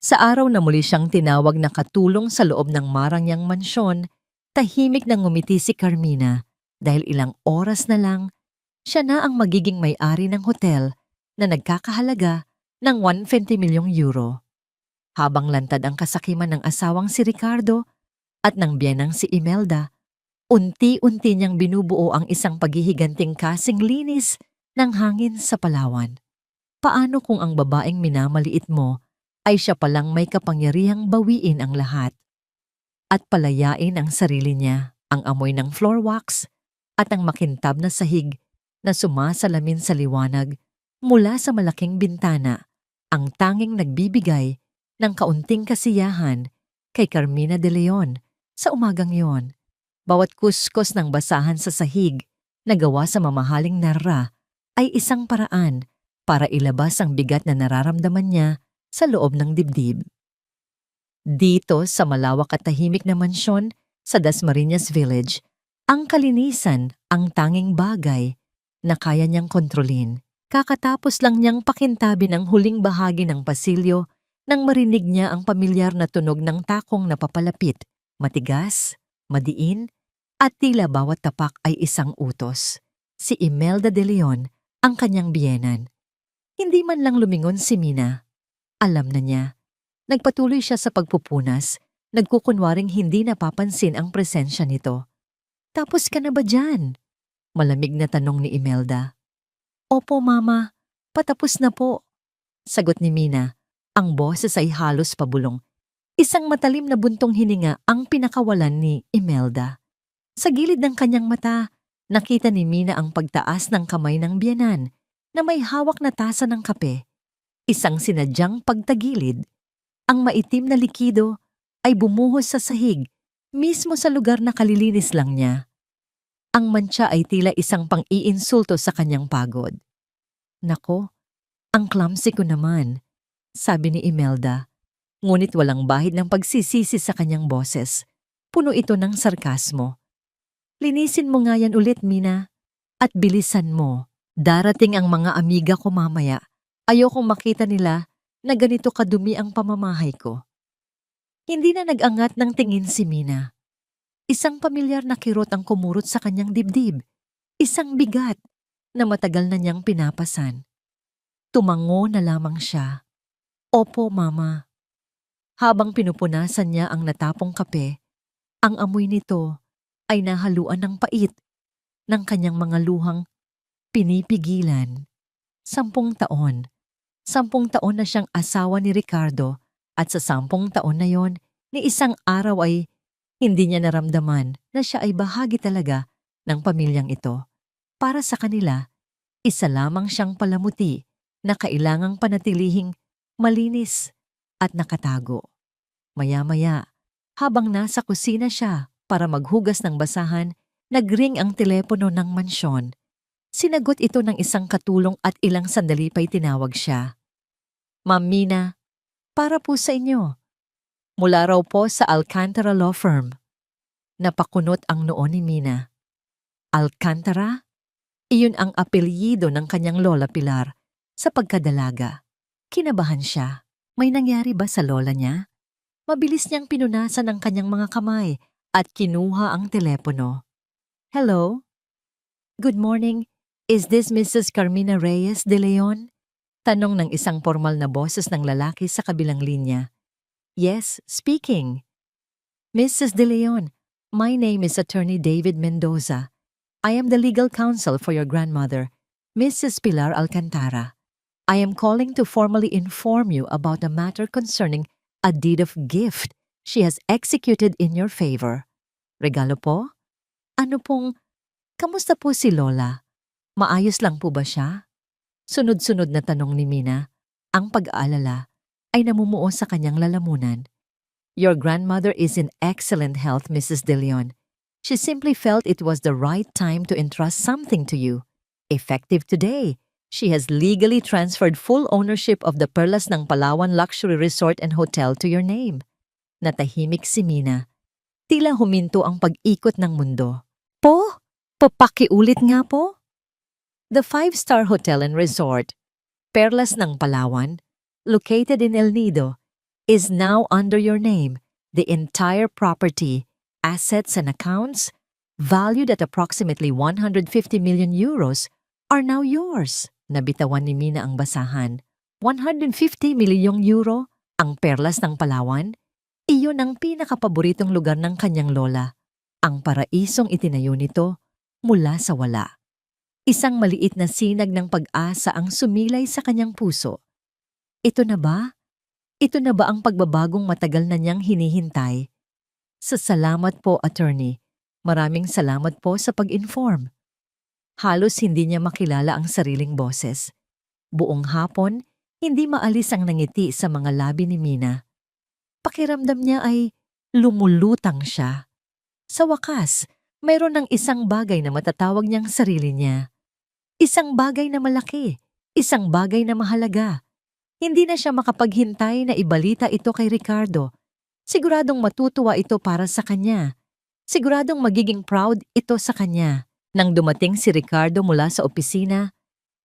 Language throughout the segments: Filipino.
Sa araw na muli siyang tinawag na katulong sa loob ng marangyang mansyon, tahimik na ngumiti si Carmina dahil ilang oras na lang siya na ang magiging may-ari ng hotel na nagkakahalaga ng 120 milyong euro. Habang lantad ang kasakiman ng asawang si Ricardo at ng biyenang si Imelda, unti-unti niyang binubuo ang isang paghihiganting kasing linis ng hangin sa Palawan. Paano kung ang babaeng minamaliit mo ay siya palang may kapangyarihang bawiin ang lahat at palayain ang sarili niya, ang amoy ng floor wax at ang makintab na sahig na sumasalamin sa liwanag mula sa malaking bintana, ang tanging nagbibigay ng kaunting kasiyahan kay Carmina de Leon sa umagang yon. Bawat kuskos ng basahan sa sahig na gawa sa mamahaling narra ay isang paraan para ilabas ang bigat na nararamdaman niya sa loob ng dibdib. Dito sa malawak at tahimik na mansyon sa Dasmariñas Village, ang kalinisan ang tanging bagay na kaya niyang kontrolin. Kakatapos lang niyang pakintabin ang huling bahagi ng pasilyo nang marinig niya ang pamilyar na tunog ng takong napapalapit, matigas, madiin, at tila bawat tapak ay isang utos. Si Imelda de Leon ang kanyang biyenan. Hindi man lang lumingon si Mina. Alam na niya. Nagpatuloy siya sa pagpupunas, nagkukunwaring hindi napapansin ang presensya nito. "Tapos ka na ba dyan?" Malamig na tanong ni Imelda. "Opo, Mama. Patapos na po," sagot ni Mina. Ang boses ay halos pabulong. Isang matalim na buntong hininga ang pinakawalan ni Imelda. Sa gilid ng kanyang mata, nakita ni Mina ang pagtaas ng kamay ng biyenan na may hawak na tasa ng kape. Isang sinadyang pagtagilid. Ang maitim na likido ay bumuhos sa sahig, mismo sa lugar na kalilinis lang niya. Ang mantsa ay tila isang pang-iinsulto sa kanyang pagod. "Nako, ang clumsy ko naman," sabi ni Imelda. Ngunit walang bahid ng pagsisisi sa kanyang boses. Puno ito ng sarkasmo. "Linisin mo nga yan ulit, Mina. At bilisan mo. Darating ang mga amiga ko mamaya. Ayokong makita nila na ganito kadumi ang pamamahay ko." Hindi na nag-angat ng tingin si Mina. Isang pamilyar na kirot ang kumurot sa kanyang dibdib. Isang bigat na matagal na niyang pinapasan. Tumango na lamang siya. "Opo, Mama." Habang pinupunasan niya ang natapong kape, ang amoy nito ay nahaluan ng pait ng kanyang mga luhang pinipigilan. 10 taon. 10 taon na siyang asawa ni Ricardo at sa 10 taon na yon, ni isang araw ay hindi niya naramdaman na siya ay bahagi talaga ng pamilyang ito. Para sa kanila, isa lamang siyang palamuti na kailangang panatilihing malinis at nakatago. Maya-maya, habang nasa kusina siya para maghugas ng basahan, nagring ang telepono ng mansyon. Sinagot ito ng isang katulong at ilang sandali pa'y tinawag siya. "Ma'am Mina, para po sa inyo." Mula raw po sa Alcantara Law Firm. Napakunot ang noo ni Mina. Alcantara? Iyon ang apelyido ng kanyang lola Pilar sa pagkadalaga. Kinabahan siya. May nangyari ba sa lola niya? Mabilis niyang pinunasan ang kanyang mga kamay at kinuha ang telepono. "Hello? Good morning. Is this Mrs. Carmina Reyes de Leon?" Tanong ng isang formal na boses ng lalaki sa kabilang linya. "Yes, speaking." "Mrs. de Leon, my name is Attorney David Mendoza. I am the legal counsel for your grandmother, Mrs. Pilar Alcantara. I am calling to formally inform you about a matter concerning a deed of gift she has executed in your favor." "Regalo po? Ano pong, kamusta po si Lola? Maayos lang po ba siya?" Sunod-sunod na tanong ni Mina. Ang pag-aalala ay namumuo sa kanyang lalamunan. "Your grandmother is in excellent health, Mrs. De Leon. She simply felt it was the right time to entrust something to you. Effective today, she has legally transferred full ownership of the Perlas ng Palawan Luxury Resort and Hotel to your name." Natahimik si Mina. Tila huminto ang pag-ikot ng mundo. "Po? Papakiulit nga po?" The 5-star Hotel and Resort, Perlas ng Palawan, located in El Nido, is now under your name. The entire property, assets and accounts, valued at approximately 150 million euros, are now yours. Nabitawan ni Mina ang basahan. 150 milyong euro, ang perlas ng Palawan? Iyon ang pinakapaboritong lugar ng kanyang lola. Ang paraisong itinayo nito mula sa wala. Isang maliit na sinag ng pag-asa ang sumilay sa kanyang puso. Ito na ba? Ito na ba ang pagbabagong matagal na niyang hinihintay? Salamat po, attorney. Maraming salamat po sa pag-inform. Halos hindi niya makilala ang sariling boses. Buong hapon, hindi maalis ang nangiti sa mga labi ni Mina. Pakiramdam niya ay lumulutang siya. Sa wakas, mayroon ng isang bagay na matatawag niyang sarili niya. Isang bagay na malaki, isang bagay na mahalaga. Hindi na siya makapaghintay na ibalita ito kay Ricardo. Siguradong matutuwa ito para sa kanya. Siguradong magiging proud ito sa kanya. Nang dumating si Ricardo mula sa opisina,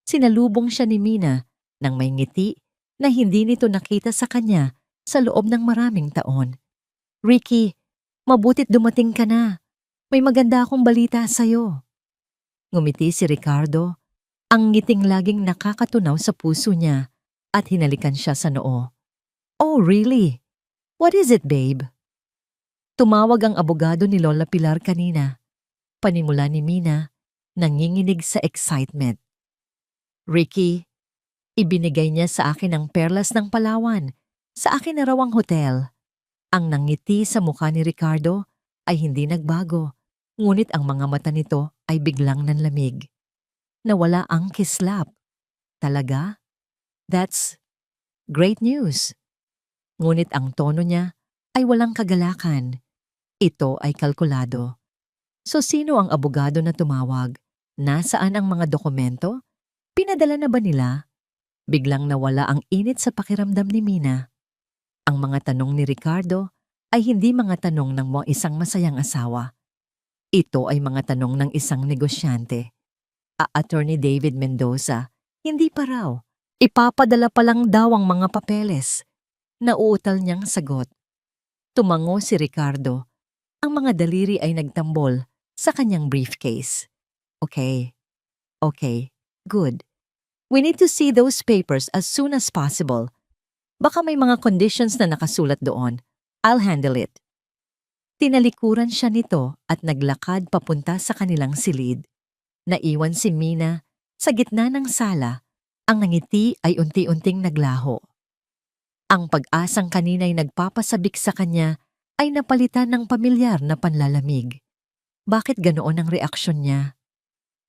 sinalubong siya ni Mina nang may ngiti na hindi nito nakita sa kanya sa loob ng maraming taon. Ricky, mabutit dumating ka na. May maganda akong balita sa'yo. Ngumiti si Ricardo, ang ngiting laging nakakatunaw sa puso niya. At hinalikan siya sa noo. Oh, really? What is it, babe? Tumawag ang abogado ni Lola Pilar kanina. Panimula ni Mina, nanginginig sa excitement. Ricky, ibinigay niya sa akin ang perlas ng Palawan. Sa akin na raw ang hotel. Ang nangiti sa mukha ni Ricardo ay hindi nagbago, ngunit ang mga mata nito ay biglang nanlamig. Nawala ang kislap. Talaga? That's great news. Ngunit ang tono niya ay walang kagalakan. Ito ay kalkulado. So sino ang abogado na tumawag? Nasaan ang mga dokumento? Pinadala na ba nila? Biglang nawala ang init sa pakiramdam ni Mina. Ang mga tanong ni Ricardo ay hindi mga tanong ng isang masayang asawa. Ito ay mga tanong ng isang negosyante. Attorney David Mendoza, hindi pa raw. Ipapadala pa lang daw ang mga papeles. Nauutal niyang sagot. Tumango si Ricardo. Ang mga daliri ay nagtambol sa kanyang briefcase. Okay. Good. We need to see those papers as soon as possible. Baka may mga conditions na nakasulat doon. I'll handle it. Tinalikuran siya nito at naglakad papunta sa kanilang silid. Naiwan si Mina sa gitna ng sala. Ang nangiti ay unti-unting naglaho. Ang pag-asang kanina'y nagpapasabik sa kanya ay napalitan ng pamilyar na panlalamig. Bakit ganoon ang reaksyon niya?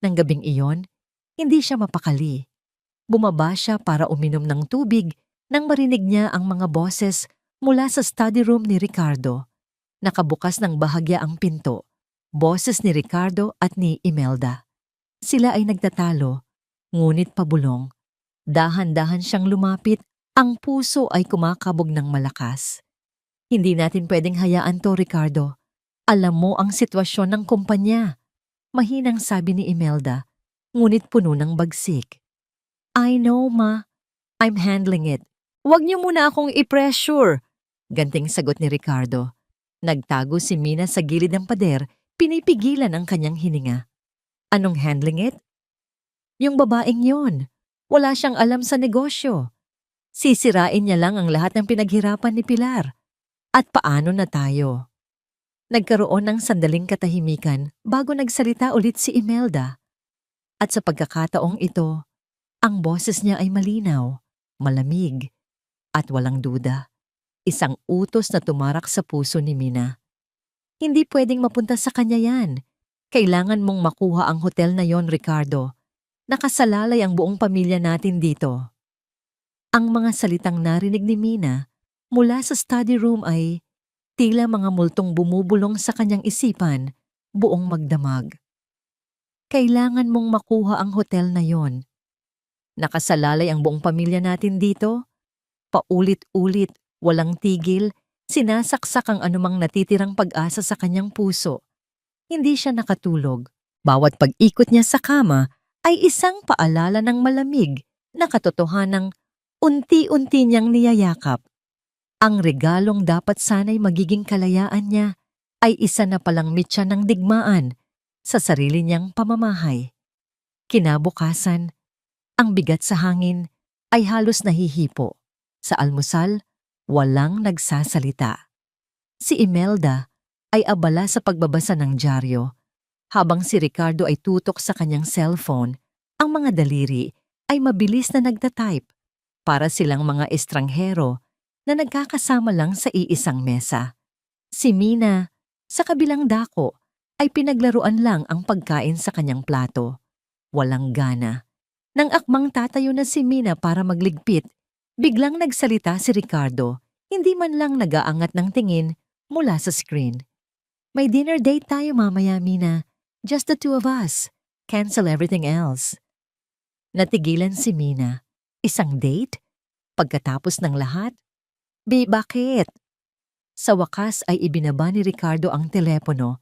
Nang gabing iyon, hindi siya mapakali. Bumaba siya para uminom ng tubig nang marinig niya ang mga boses mula sa study room ni Ricardo. Nakabukas ng bahagya ang pinto. Boses ni Ricardo at ni Imelda. Sila ay nagtatalo, ngunit pabulong. Dahan-dahan siyang lumapit, ang puso ay kumakabog ng malakas. Hindi natin pwedeng hayaan to, Ricardo. Alam mo ang sitwasyon ng kumpanya. Mahinang sabi ni Imelda, ngunit puno ng bagsik. I know, ma. I'm handling it. Huwag niyo muna akong i-pressure. Ganting sagot ni Ricardo. Nagtago si Mina sa gilid ng pader, pinipigilan ang kanyang hininga. Anong handling it? Yung babaeng yon. Wala siyang alam sa negosyo. Sisirain niya lang ang lahat ng pinaghirapan ni Pilar. At paano na tayo? Nagkaroon ng sandaling katahimikan bago nagsalita ulit si Imelda. At sa pagkakataong ito, ang boses niya ay malinaw, malamig, at walang duda. Isang utos na tumarak sa puso ni Mina. Hindi pwedeng mapunta sa kanya yan. Kailangan mong makuha ang hotel na yon, Ricardo. Nakasalalay ang buong pamilya natin dito. Ang mga salitang narinig ni Mina mula sa study room ay tila mga multong bumubulong sa kanyang isipan, buong magdamag. Kailangan mong makuha ang hotel na yon. Nakasalalay ang buong pamilya natin dito. Paulit-ulit, walang tigil, sinasaksak ang anumang natitirang pag-asa sa kanyang puso. Hindi siya nakatulog. Bawat pag-ikot niya sa kama ay isang paalala ng malamig na katotohanang unti-unti niyang niyayakap. Ang regalong dapat sana'y magiging kalayaan niya ay isa na palang mitya ng digmaan sa sarili niyang pamamahay. Kinabukasan, ang bigat sa hangin ay halos nahihipo. Sa almusal, walang nagsasalita. Si Imelda ay abala sa pagbabasa ng dyaryo, habang si Ricardo ay tutok sa kanyang cellphone. Ang mga daliri ay mabilis na nagtatype para silang mga estranghero na nagkakasama lang sa iisang mesa. Si Mina, sa kabilang dako, ay pinaglaruan lang ang pagkain sa kanyang plato. Walang gana. Nang akmang tatayo na si Mina para magligpit, biglang nagsalita si Ricardo, hindi man lang nag-aangat ng tingin mula sa screen. May dinner date tayo mamaya, Mina. Just the two of us. Cancel everything else. Natigilan si Mina. Isang date? Pagkatapos ng lahat? Bakit? Sa wakas ay ibinaba ni Ricardo ang telepono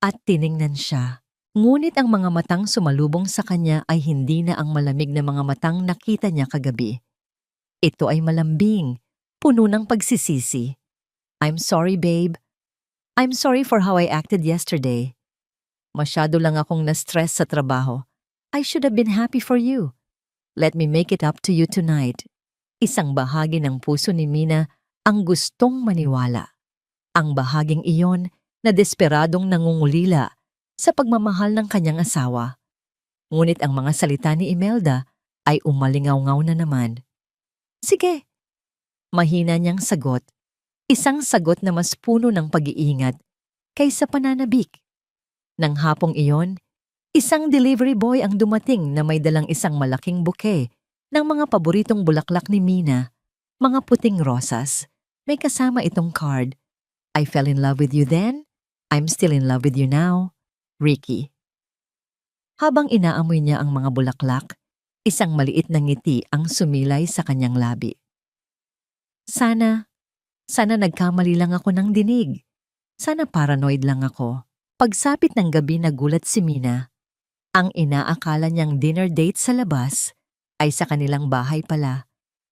at tiningnan siya. Ngunit ang mga matang sumalubong sa kanya ay hindi na ang malamig na mga matang nakita niya kagabi. Ito ay malambing, puno ng pagsisisi. I'm sorry, babe. I'm sorry for how I acted yesterday. Masyado lang akong na-stress sa trabaho. I should have been happy for you. Let me make it up to you tonight. Isang bahagi ng puso ni Mina ang gustong maniwala. Ang bahaging iyon na desperadong nangungulila sa pagmamahal ng kanyang asawa. Ngunit ang mga salita ni Imelda ay umalingaw-ngaw na naman. Sige. Mahina niyang sagot. Isang sagot na mas puno ng pag-iingat kaysa pananabik. Nang hapong iyon, isang delivery boy ang dumating na may dalang isang malaking bouquet ng mga paboritong bulaklak ni Mina, mga puting rosas. May kasama itong card. I fell in love with you then. I'm still in love with you now. Ricky. Habang inaamoy niya ang mga bulaklak, isang maliit na ngiti ang sumilay sa kanyang labi. Sana nagkamali lang ako ng dinig. Sana paranoid lang ako. Pagsapit ng gabi nagulat si Mina. Ang inaakala niyang dinner date sa labas ay sa kanilang bahay pala.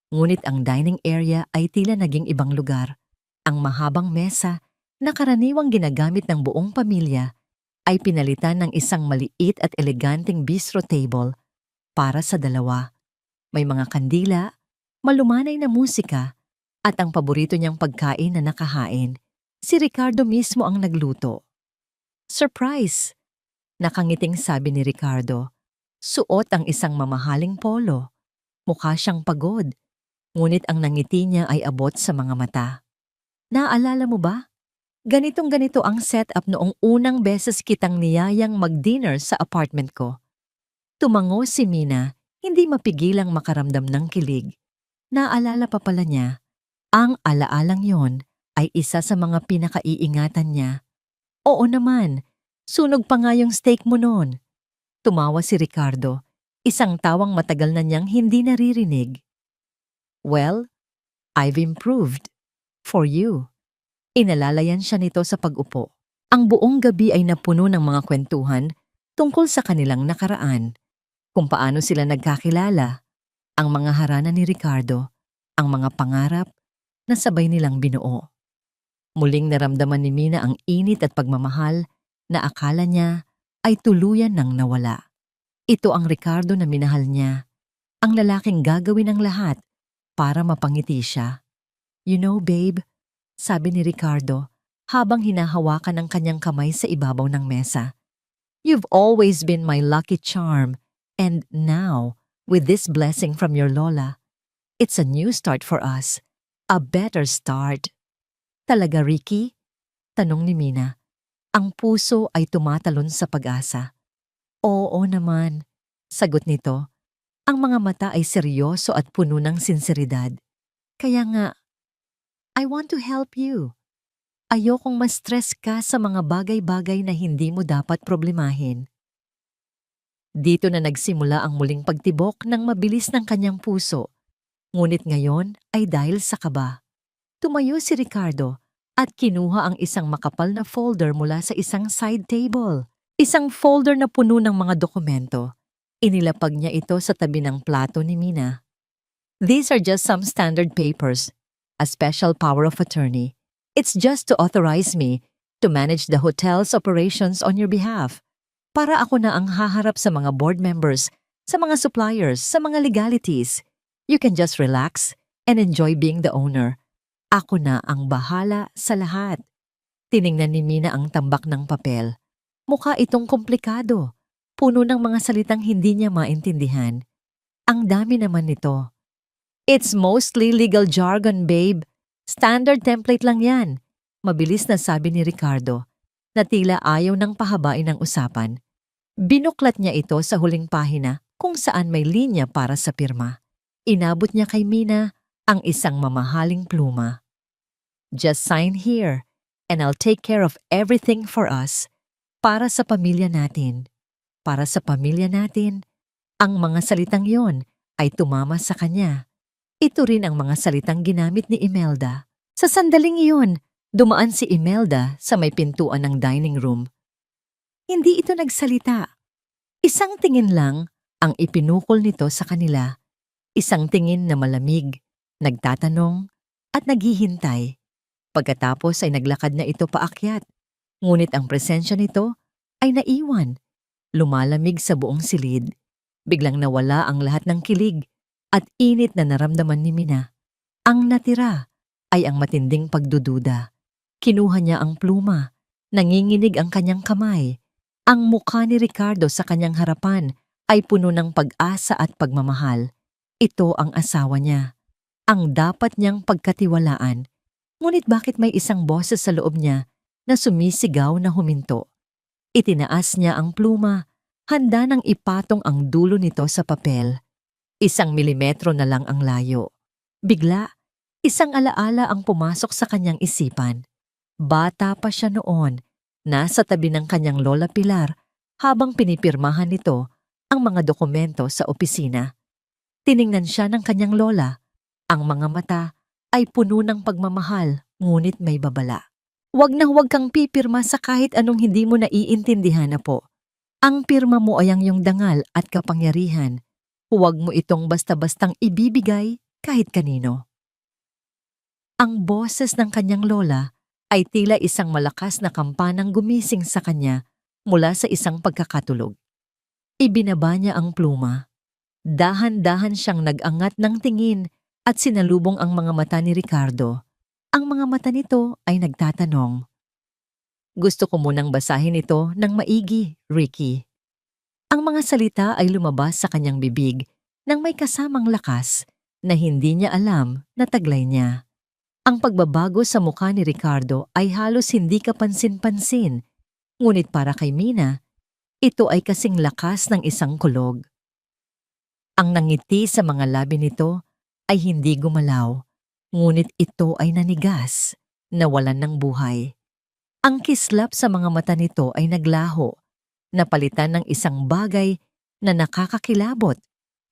Ngunit ang dining area ay tila naging ibang lugar. Ang mahabang mesa na karaniwang ginagamit ng buong pamilya ay pinalitan ng isang maliit at eleganteng bistro table para sa dalawa. May mga kandila, malumanay na musika, at ang paborito niyang pagkain na nakahain. Si Ricardo mismo ang nagluto. Surprise! Nakangiting sabi ni Ricardo. Suot ang isang mamahaling polo. Mukha siyang pagod, ngunit ang nangiti niya ay abot sa mga mata. Naalala mo ba? Ganitong-ganito ang setup noong unang beses kitang niyayang mag-dinner sa apartment ko. Tumango si Mina, hindi mapigilang makaramdam ng kilig. Naalala pa pala niya, ang alaalang yon ay isa sa mga pinakaiingatan niya. Oo naman, sunog pa nga yung steak mo noon. Tumawa si Ricardo, isang tawang matagal na niyang hindi naririnig. Well, I've improved. For you. Inalalayan siya nito sa pag-upo. Ang buong gabi ay napuno ng mga kwentuhan tungkol sa kanilang nakaraan, kung paano sila nagkakilala, ang mga harana ni Ricardo, ang mga pangarap na sabay nilang binuo. Muling naramdaman ni Mina ang init at pagmamahal na akala niya ay tuluyan nang nawala. Ito ang Ricardo na minahal niya, ang lalaking gagawin ang lahat para mapangiti siya. You know, babe, sabi ni Ricardo habang hinahawakan ang kanyang kamay sa ibabaw ng mesa. You've always been my lucky charm, and now, with this blessing from your lola, it's a new start for us. A better start. Talaga, Ricky? Tanong ni Mina. Ang puso ay tumatalon sa pag-asa. Oo naman, sagot nito. Ang mga mata ay seryoso at puno ng sinseridad. Kaya nga, I want to help you. Ayokong ma-stress ka sa mga bagay-bagay na hindi mo dapat problemahin. Dito na nagsimula ang muling pagtibok ng mabilis ng kanyang puso. Ngunit ngayon ay dahil sa kaba. Tumayo si Ricardo at kinuha ang isang makapal na folder mula sa isang side table. Isang folder na puno ng mga dokumento. Inilapag niya ito sa tabi ng plato ni Mina. These are just some standard papers. a special power of attorney. It's just to authorize me to manage the hotel's operations on your behalf. Para ako na ang haharap sa mga board members, sa mga suppliers, sa mga legalities. You can just relax and enjoy being the owner. Ako na ang bahala sa lahat. Tiningnan ni Mina ang tambak ng papel. Mukha itong komplikado. Puno ng mga salitang hindi niya maintindihan. Ang dami naman nito. It's mostly legal jargon, babe. Standard template lang yan. Mabilis na sabi ni Ricardo na tila ayaw ng pahabain ng usapan. Binuklat niya ito sa huling pahina kung saan may linya para sa pirma. Inabot niya kay Mina ang isang mamahaling pluma. Just sign here and I'll take care of everything for us. Para sa pamilya natin. Para sa pamilya natin. Ang mga salitang yon ay tumama sa kanya. Ito rin ang mga salitang ginamit ni Imelda. Sa sandaling iyon, dumaan si Imelda sa may pintuan ng dining room. Hindi ito nagsalita. Isang tingin lang ang ipinukol nito sa kanila. Isang tingin na malamig, nagtatanong at naghihintay. Pagkatapos ay naglakad na ito paakyat. Ngunit ang presensya nito ay naiwan. Lumalamig sa buong silid. Biglang nawala ang lahat ng kilig at init na naramdaman ni Mina. Ang natira ay ang matinding pagdududa. Kinuha niya ang pluma. Nanginginig ang kanyang kamay. Ang mukha ni Ricardo sa kanyang harapan ay puno ng pag-asa at pagmamahal. Ito ang asawa niya. Ang dapat niyang pagkatiwalaan. Ngunit bakit may isang boses sa loob niya na sumisigaw na huminto? Itinaas niya ang pluma. Handa nang ipatong ang dulo nito sa papel. 1 milimetro na lang ang layo. Bigla, isang alaala ang pumasok sa kanyang isipan. Bata pa siya noon, nasa tabi ng kanyang Lola Pilar habang pinipirmahan nito ang mga dokumento sa opisina. Tiningnan siya ng kanyang lola. Ang mga mata ay puno ng pagmamahal, ngunit may babala. Huwag na huwag kang pipirma sa kahit anong hindi mo naiintindihan na po. Ang pirma mo ay ang iyong dangal at kapangyarihan. Huwag mo itong basta-bastang ibibigay kahit kanino. Ang boses ng kanyang lola ay tila isang malakas na kampanang gumising sa kanya mula sa isang pagkakatulog. Ibinaba niya ang pluma. Dahan-dahan siyang nag-angat ng tingin at sinalubong ang mga mata ni Ricardo. Ang mga mata nito ay nagtatanong. Gusto ko munang basahin ito ng maigi, Ricky. Ang mga salita ay lumabas sa kanyang bibig nang may kasamang lakas na hindi niya alam na taglay niya. Ang pagbabago sa mukha ni Ricardo ay halos hindi kapansin-pansin, ngunit para kay Mina, ito ay kasing lakas ng isang kulog. Ang nangiti sa mga labi nito ay hindi gumalaw, ngunit ito ay nanigas, nawalan ng buhay. Ang kislap sa mga mata nito ay naglaho, napalitan ng isang bagay na nakakakilabot,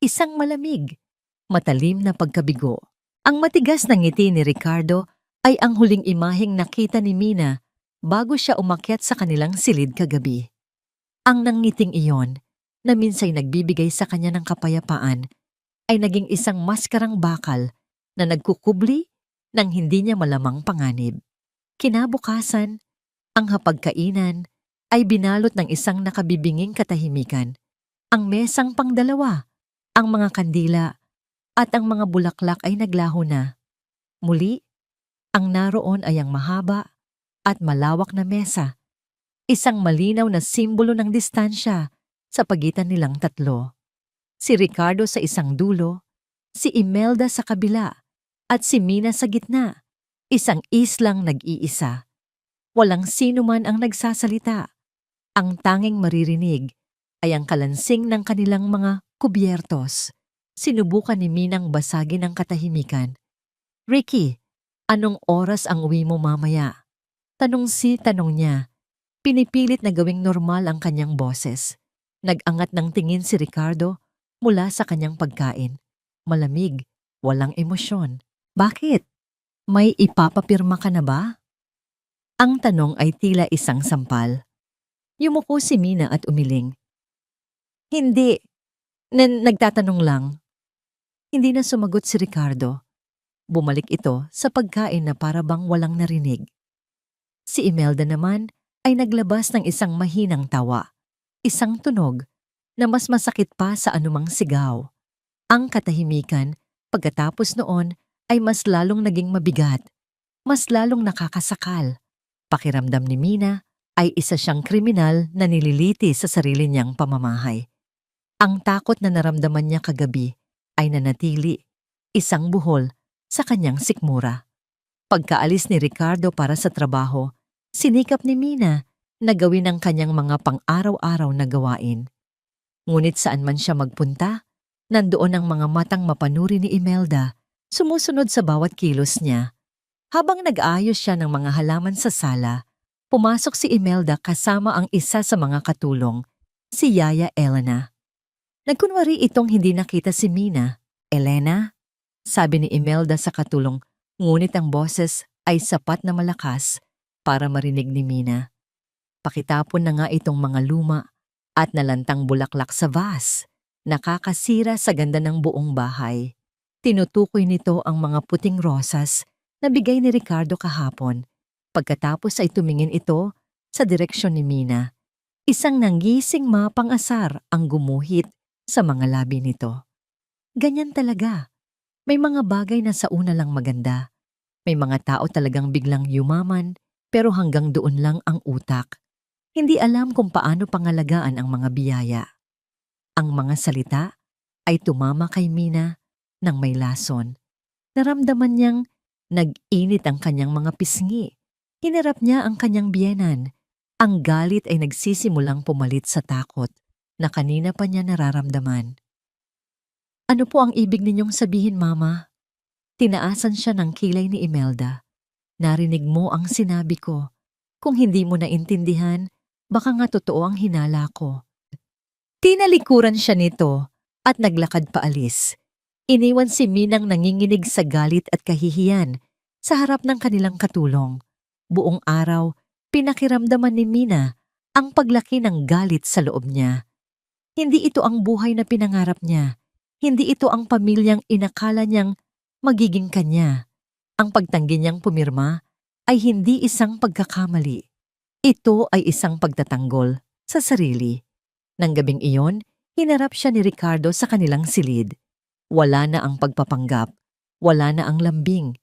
isang malamig, matalim na pagkabigo. Ang matigas na ngiti ni Ricardo ay ang huling imaheng nakita ni Mina bago siya umakyat sa kanilang silid kagabi. Ang nangiting iyon, na minsay nagbibigay sa kanya ng kapayapaan, ay naging isang maskarang bakal na nagkukubli ng hindi niya malamang panganib. Kinabukasan, ang hapagkainan ay binalot ng isang nakabibinging katahimikan. Ang mesang pangdalawa, ang mga kandila, at ang mga bulaklak ay naglaho na. Muli, ang naroon ay ang mahaba at malawak na mesa, isang malinaw na simbolo ng distansya sa pagitan nilang tatlo. Si Ricardo sa isang dulo, si Imelda sa kabila, at si Mina sa gitna, isang islang nag-iisa. Walang sino man ang nagsasalita. Ang tanging maririnig ay ang kalansing ng kanilang mga kubyertos. Sinubukan ni Minang basagin ang katahimikan. Ricky, anong oras ang uwi mo mamaya? Tanong niya. Pinipilit na gawing normal ang kanyang boses. Nag-angat ng tingin si Ricardo mula sa kanyang pagkain. Malamig, walang emosyon. Bakit? May ipapapirma ka na ba? Ang tanong ay tila isang sampal. Yumuko si Mina at umiling. Hindi. Nagtatanong lang. Hindi na sumagot si Ricardo. Bumalik ito sa pagkain na para bang walang narinig. Si Imelda naman ay naglabas ng isang mahinang tawa, isang tunog na mas masakit pa sa anumang sigaw. Ang katahimikan pagkatapos noon ay mas lalong naging mabigat, mas lalong nakakasakal. Pakiramdam ni Mina ay isa siyang kriminal na nililiti sa sarili niyang pamamahay. Ang takot na naramdaman niya kagabi ay nanatili, isang buhol sa kanyang sikmura. Pagkaalis ni Ricardo para sa trabaho, sinikap ni Mina na gawin ang kanyang mga pang-araw-araw na gawain. Ngunit saan man siya magpunta, nandoon ang mga matang mapanuri ni Imelda, sumusunod sa bawat kilos niya. Habang nag-aayos siya ng mga halaman sa sala, pumasok si Imelda kasama ang isa sa mga katulong, si Yaya Elena. Nagkunwari itong hindi nakita si Mina. "Elena?" sabi ni Imelda sa katulong, ngunit ang boses ay sapat na malakas para marinig ni Mina. Pakitapon na nga itong mga luma at nalantang bulaklak sa vase, nakakasira sa ganda ng buong bahay. Tinutukoy nito ang mga puting rosas na bigay ni Ricardo kahapon. Pagkatapos ay tumingin ito sa direksyon ni Mina. Isang nanggising mapang-asar ang gumuhit sa mga labi nito. Ganyan talaga. May mga bagay na sa una lang maganda. May mga tao talagang biglang yumaman pero hanggang doon lang ang utak. Hindi alam kung paano pangalagaan ang mga biyaya. Ang mga salita ay tumama kay Mina ng may lason. Naramdaman niyang nag-init ang kanyang mga pisngi. Hinarap niya ang kanyang biyenan. Ang galit ay nagsisimulang pumalit sa takot na kanina pa niya nararamdaman. "Ano po ang ibig ninyong sabihin, Mama?" Tinaasan siya ng kilay ni Imelda. "Narinig mo ang sinabi ko. Kung hindi mo naintindihan, baka nga totoo ang hinala ko." Tinalikuran siya nito at naglakad paalis. Iniwan si Minang nanginginig sa galit at kahihiyan sa harap ng kanilang katulong. Buong araw, pinakiramdaman ni Mina ang paglaki ng galit sa loob niya. Hindi ito ang buhay na pinangarap niya. Hindi ito ang pamilyang inakala niyang magiging kanya. Ang pagtanggi niyang pumirma ay hindi isang pagkakamali. Ito ay isang pagtatanggol sa sarili. Nang gabing iyon, hinarap siya ni Ricardo sa kanilang silid. Wala na ang pagpapanggap. Wala na ang lambing.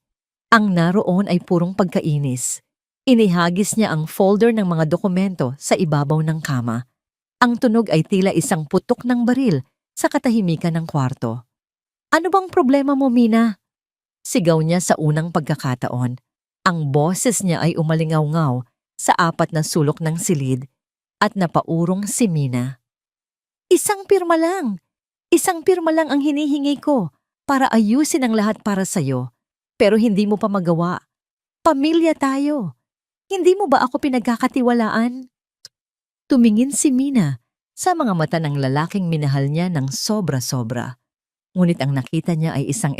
Ang naroon ay purong pagkainis. Inihagis niya ang folder ng mga dokumento sa ibabaw ng kama. Ang tunog ay tila isang putok ng baril sa katahimikan ng kwarto. "Ano bang problema mo, Mina?" Sigaw niya sa unang pagkakataon. Ang boses niya ay umalingaw-ngaw sa apat na sulok ng silid at napaurong si Mina. "Isang pirma lang! Isang pirma lang ang hinihingi ko para ayusin ang lahat para sa'yo. Pero hindi mo pa magawa. Pamilya tayo. Hindi mo ba ako pinagkakatiwalaan?" Tumingin si Mina sa mga mata ng lalaking minahal niya ng sobra-sobra. Ngunit ang nakita niya ay isang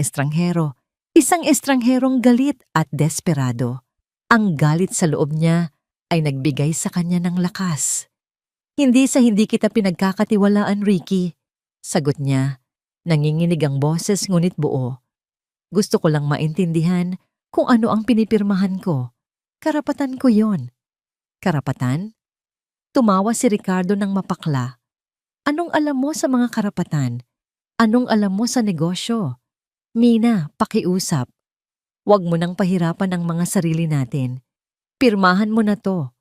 estrangherong galit at desperado. Ang galit sa loob niya ay nagbigay sa kanya ng lakas. "Hindi sa hindi kita pinagkakatiwalaan, Ricky," sagot niya. Nanginginig ang boses ngunit buo. "Gusto ko lang maintindihan kung ano ang pinipirmahan ko. Karapatan ko yon." "Karapatan?" Tumawa si Ricardo ng mapakla. "Anong alam mo sa mga karapatan? Anong alam mo sa negosyo? Mina, pakiusap. Huwag mo nang pahirapan ang mga sarili natin. Pirmahan mo na to."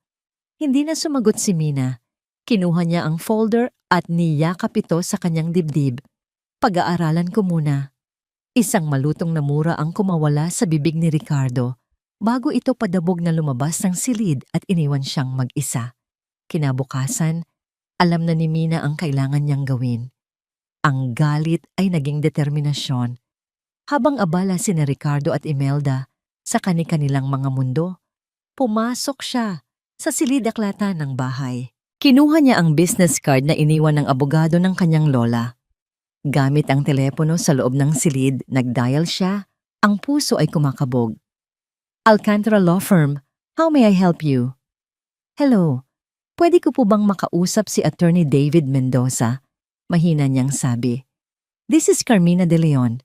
Hindi na sumagot si Mina. Kinuha niya ang folder at niyakap ito sa kanyang dibdib. "Pag-aaralan ko muna." Isang malutong na mura ang kumawala sa bibig ni Ricardo bago ito padabog na lumabas ng silid at iniwan siyang mag-isa. Kinabukasan, alam na ni Mina ang kailangan niyang gawin. Ang galit ay naging determinasyon. Habang abala sina Ricardo at Imelda sa kani-kanilang mga mundo, pumasok siya sa silid-aklatan ng bahay. Kinuha niya ang business card na iniwan ng abogado ng kanyang lola. Gamit ang telepono sa loob ng silid, nag-dial siya. Ang puso ay kumakabog. "Alcantara Law Firm, how may I help you?" "Hello, pwede ko po bang makausap si Attorney David Mendoza?" Mahina niyang sabi. "This is Carmina de Leon."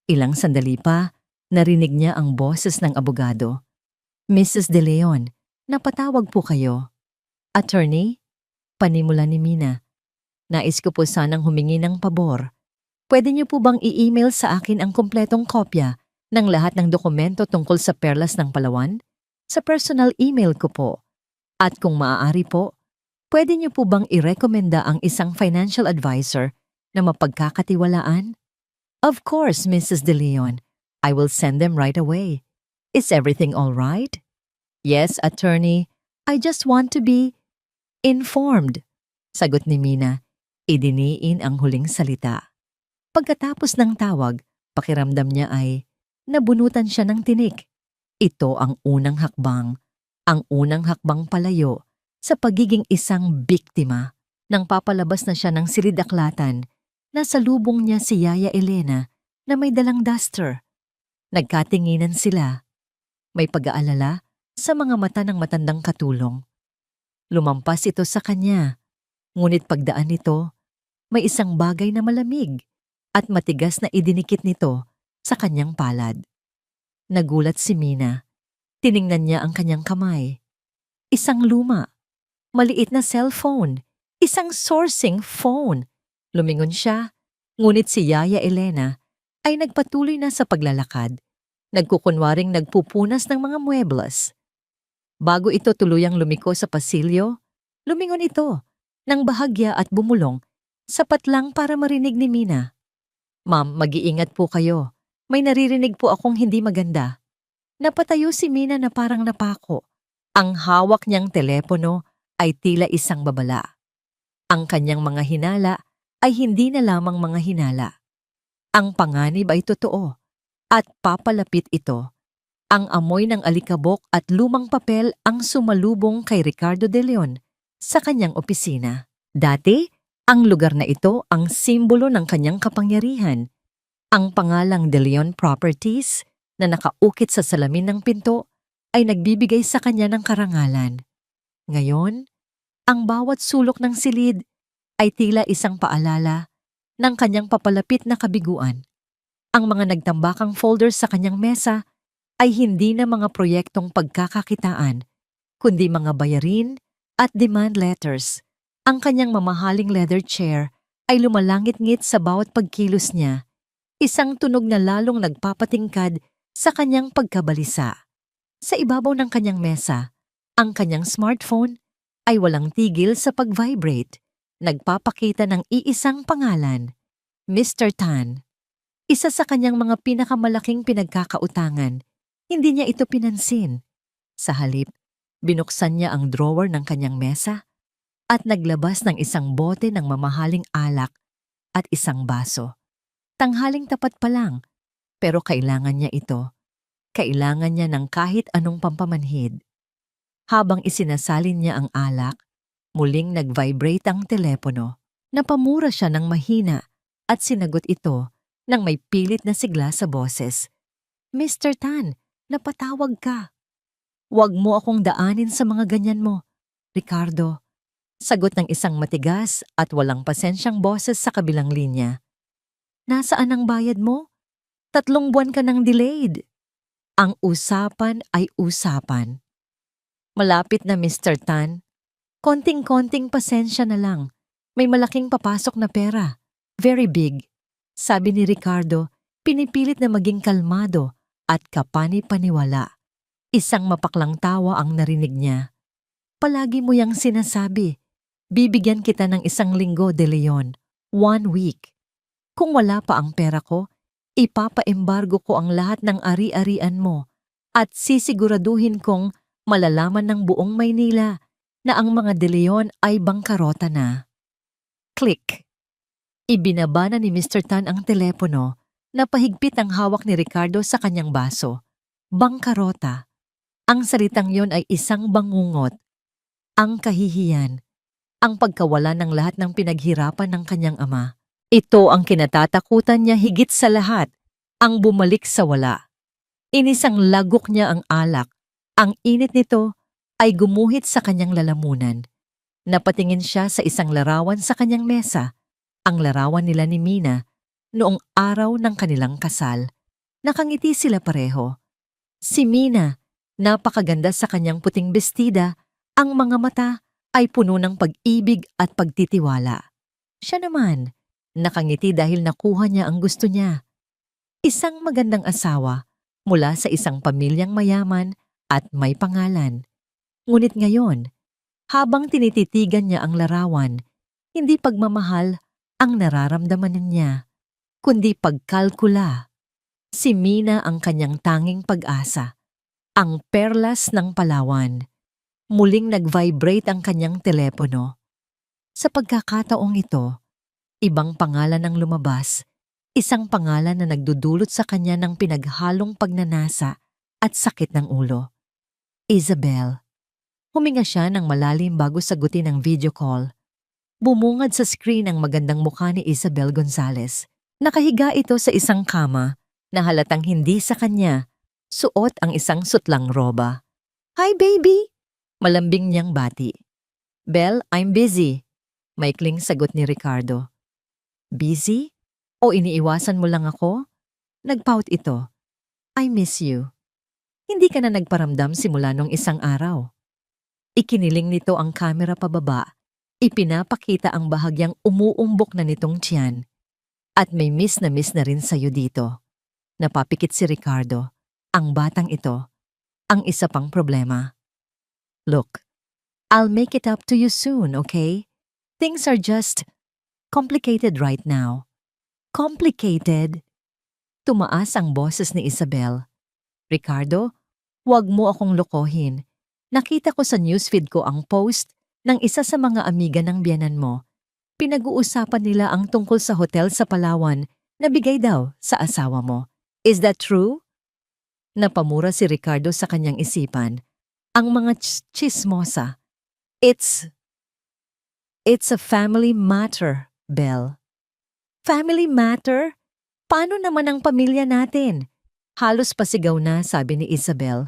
Ilang sandali pa, Narinig niya ang boses ng abogado. Mrs. De Leon, napatawag po kayo. Attorney? Panimula ni Mina. Nais ko po sanang humingi ng pabor. Pwede niyo po bang i-email sa akin ang kumpletong kopya ng lahat ng dokumento tungkol sa Perlas ng Palawan? Sa personal email ko po. At kung maaari po, pwede niyo po bang irekomenda ang isang financial advisor na mapagkakatiwalaan? Of course, Mrs. De Leon. I will send them right away. Is everything all right? Yes, attorney. I just want to be informed. Sagot ni Mina. Idiniin ang huling salita. Pagkatapos ng tawag, pakiramdam niya ay nabunutan siya ng tinik. Ito ang unang hakbang palayo sa pagiging isang biktima. Nang papalabas na siya ng silidaklatan, nasa lubong niya si Yaya Elena na may dalang duster. Nagkatinginan sila. May pag-aalala sa mga mata ng matandang katulong. Lumampas ito sa kanya, ngunit pagdaan nito, may isang bagay na malamig at matigas na idinikit nito sa kanyang palad. Nagulat si Mina. Tiningnan niya ang kanyang kamay. Isang luma, maliit na cellphone, isang sourcing phone. Lumingon siya, ngunit si Yaya Elena ay nagpatuloy na sa paglalakad. Nagkukunwaring nagpupunas ng mga muebles. Bago ito tuluyang lumiko sa pasilyo, lumingon ito ng bahagya at bumulong, sapat lang para marinig ni Mina. Ma'am, mag-iingat po kayo. May naririnig po akong hindi maganda. Napatayo si Mina na parang napako. Ang hawak niyang telepono ay tila isang babala. Ang kanyang mga hinala ay hindi na lamang mga hinala. Ang panganib ay totoo at papalapit ito. Ang amoy ng alikabok at lumang papel ang sumalubong kay Ricardo De Leon sa kanyang opisina. Dati, ang lugar na ito ang simbolo ng kanyang kapangyarihan. Ang pangalang De Leon Properties na nakaukit sa salamin ng pinto ay nagbibigay sa kanya ng karangalan. Ngayon, ang bawat sulok ng silid ay tila isang paalala ng kanyang papalapit na kabiguan. Ang mga nagtambakang folders sa kanyang mesa ay hindi na mga proyektong pagkakakitaan, kundi mga bayarin at demand letters. Ang kanyang mamahaling leather chair ay lumalangit-ngit sa bawat pagkilos niya, isang tunog na lalong nagpapatingkad sa kanyang pagkabalisa. Sa ibabaw ng kanyang mesa, ang kanyang smartphone ay walang tigil sa pag-vibrate, nagpapakita ng iisang pangalan, Mr. Tan. Isa sa kanyang mga pinakamalaking pinagkakautangan, hindi niya ito pinansin. Sa halip, binuksan niya ang drawer ng kanyang mesa at naglabas ng isang bote ng mamahaling alak at isang baso. Tanghaling tapat pa lang, pero kailangan niya ito. Kailangan niya ng kahit anong pampamanhid. Habang isinasalin niya ang alak, muling nag-vibrate ang telepono. Napamura siya ng mahina at sinagot ito nang may pilit na sigla sa boses. Mr. Tan, napatawag ka. Huwag mo akong daanin sa mga ganyan mo, Ricardo. Sagot ng isang matigas at walang pasensyang boses sa kabilang linya. Nasaan ang bayad mo? 3 buwan ka nang delayed. Ang usapan ay usapan. Malapit na, Mr. Tan. Konting-konting pasensya na lang. May malaking papasok na pera. Very big. Sabi ni Ricardo, pinipilit na maging kalmado at kapani-paniwala. Isang mapaklang tawa ang narinig niya. Palagi mo yang sinasabi. Bibigyan kita ng 1 linggo, De Leon. 1 week. Kung wala pa ang pera ko, ipapa-embargo ko ang lahat ng ari-arian mo at sisiguraduhin kong malalaman ng buong Maynila na ang mga De Leon ay bangkarota na. Click. Ibinaba na ni Mr. Tan ang telepono na pahigpit ang hawak ni Ricardo sa kanyang baso. Bangkarota. Ang salitang yon ay isang bangungot. Ang kahihiyan. Ang pagkawala ng lahat ng pinaghirapan ng kanyang ama. Ito ang kinatatakutan niya higit sa lahat, ang bumalik sa wala. Inisang lagok niya ang alak. Ang init nito ay gumuhit sa kanyang lalamunan. Napatingin siya sa isang larawan sa kanyang mesa, ang larawan nila ni Mina noong araw ng kanilang kasal. Nakangiti sila pareho. Si Mina, napakaganda sa kanyang puting bestida, ang mga mata ay puno ng pag-ibig at pagtitiwala. Siya naman, nakangiti dahil nakuha niya ang gusto niya. Isang magandang asawa mula sa isang pamilyang mayaman at may pangalan. Ngunit ngayon, habang tinititigan niya ang larawan, hindi pagmamahal ang nararamdaman niya, kundi pagkalkula. Si Mina ang kanyang tanging pag-asa, ang perlas ng Palawan. Muling nag-vibrate ang kanyang telepono. Sa pagkakataong ito, ibang pangalan ang lumabas, isang pangalan na nagdudulot sa kanya ng pinaghalong pagnanasa at sakit ng ulo. Isabel. Huminga siya ng malalim bago sagutin ang video call. Bumungad sa screen ang magandang mukha ni Isabel Gonzalez. Nakahiga ito sa isang kama na halatang hindi sa kanya. Suot ang isang sutlang roba. "Hi baby!" Malambing niyang bati. "Belle, I'm busy." Maikling sagot ni Ricardo. "Busy? O iniiwasan mo lang ako?" Nagpout ito. "I miss you." Hindi ka na nagparamdam simula nung isang araw. Ikiniling nito ang kamera pababa. Ipinapakita ang bahagyang umuumbok na nitong tiyan. "At may miss na rin sa'yo dito." Napapikit si Ricardo. Ang batang ito, ang isa pang problema. "Look, I'll make it up to you soon, okay? Things are just complicated right now." "Complicated?" Tumaas ang boses ni Isabel. "Ricardo, huwag mo akong lokohin. Nakita ko sa newsfeed ko ang post ng isa sa mga amiga ng biyenan mo. Pinag-uusapan nila ang tungkol sa hotel sa Palawan na bigay daw sa asawa mo. Is that true?" Napamura si Ricardo sa kanyang isipan. Ang mga chismosa. It's a family matter, Belle." "Family matter? Paano naman ang pamilya natin?" Halos pasigaw na, sabi ni Isabel.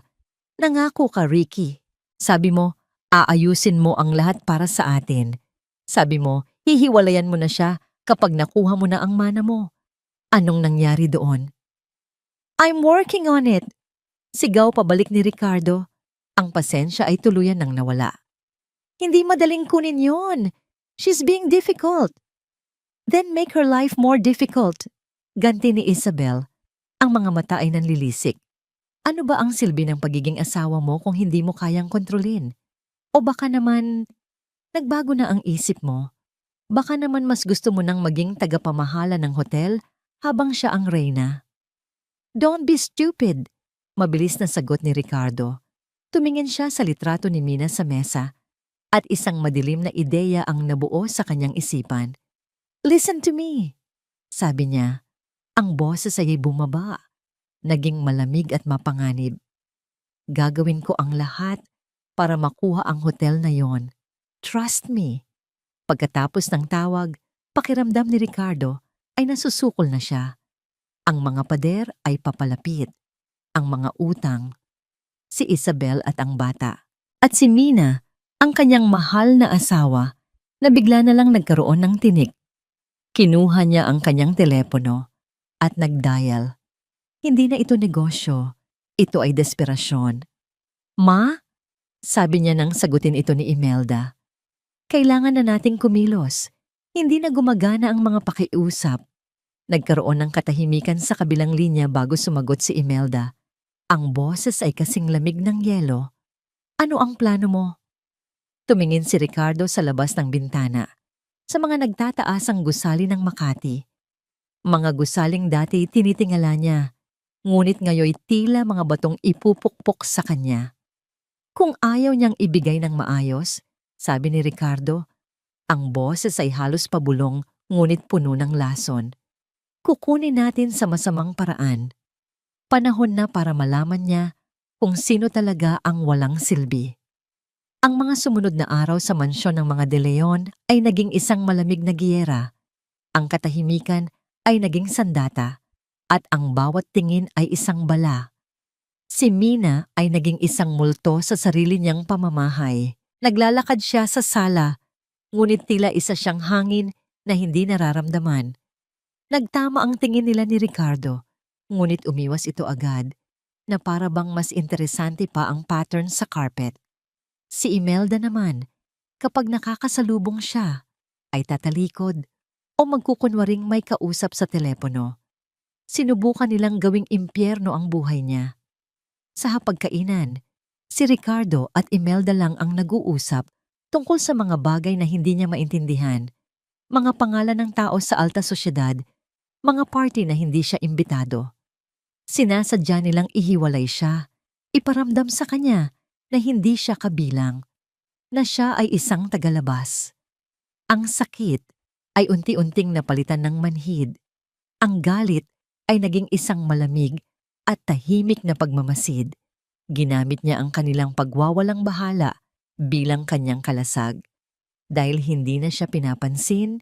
"Nangako ka, Ricky. Sabi mo, aayusin mo ang lahat para sa atin. Sabi mo, hihiwalayan mo na siya kapag nakuha mo na ang mana mo. Anong nangyari doon?" "I'm working on it." Sigaw pabalik ni Ricardo. Ang pasensya ay tuluyan nang nawala. "Hindi madaling kunin yun. She's being difficult." "Then make her life more difficult." Ganti ni Isabel. Ang mga mata ay nanlilisik. Ano ba ang silbi ng pagiging asawa mo kung hindi mo kayang kontrolin? O baka naman, nagbago na ang isip mo? Baka naman mas gusto mo nang maging tagapamahala ng hotel habang siya ang reyna? "Don't be stupid." Mabilis na sagot ni Ricardo. Tumingin siya sa litrato ni Mina sa mesa at isang madilim na ideya ang nabuo sa kanyang isipan. "Listen to me," sabi niya. Ang boses ay bumaba, naging malamig at mapanganib. "Gagawin ko ang lahat para makuha ang hotel na yon. Trust me." Pagkatapos ng tawag, pakiramdam ni Ricardo ay nasusukol na siya. Ang mga pader ay papalapit. Ang mga utang, si Isabel at ang bata. At si Mina, ang kanyang mahal na asawa, na bigla na lang nagkaroon ng tinik. Kinuha niya ang kanyang telepono at nagdial. Hindi na ito negosyo, ito ay desperasyon. "Ma?" sabi niya nang sagutin ito ni Imelda. "Kailangan na nating kumilos. Hindi na gumagana ang mga pakiusap." Nagkaroon ng katahimikan sa kabilang linya bago sumagot si Imelda. Ang boses ay kasing lamig ng yelo. "Ano ang plano mo?" Tumingin si Ricardo sa labas ng bintana, sa mga nagtataasang gusali ng Makati. Mga gusaling dati tinitingala niya, ngunit ngayoy tila mga batong ipupukpok sa kanya. Kung ayaw niyang ibigay ng maayos, sabi ni Ricardo, ang boses ay halos pabulong ngunit puno ng lason. Kukunin natin sa masamang paraan. Panahon na para malaman niya kung sino talaga ang walang silbi. Ang mga sumunod na araw sa mansyon ng mga De Leon ay naging isang malamig na giyera. Ang katahimikan ay naging sandata at ang bawat tingin ay isang bala. Si Mina ay naging isang multo sa sarili niyang pamamahay. Naglalakad siya sa sala, ngunit tila isa siyang hangin na hindi nararamdaman. Nagtama ang tingin nila ni Ricardo. Ngunit umiwas ito agad na para bang mas interesante pa ang pattern sa carpet. Si Imelda naman, kapag nakakasalubong siya, ay tatalikod o magkukunwaring may kausap sa telepono. Sinubukan nilang gawing impyerno ang buhay niya. Sa hapagkainan, si Ricardo at Imelda lang ang nag-uusap tungkol sa mga bagay na hindi niya maintindihan, mga pangalan ng tao sa alta sosyedad, mga party na hindi siya imbitado. Sinasadya nilang ihiwalay siya, iparamdam sa kanya na hindi siya kabilang, na siya ay isang tagalabas. Ang sakit ay unti-unting napalitan ng manhid. Ang galit ay naging isang malamig at tahimik na pagmamasid. Ginamit niya ang kanilang pagwawalang bahala bilang kanyang kalasag. Dahil hindi na siya pinapansin,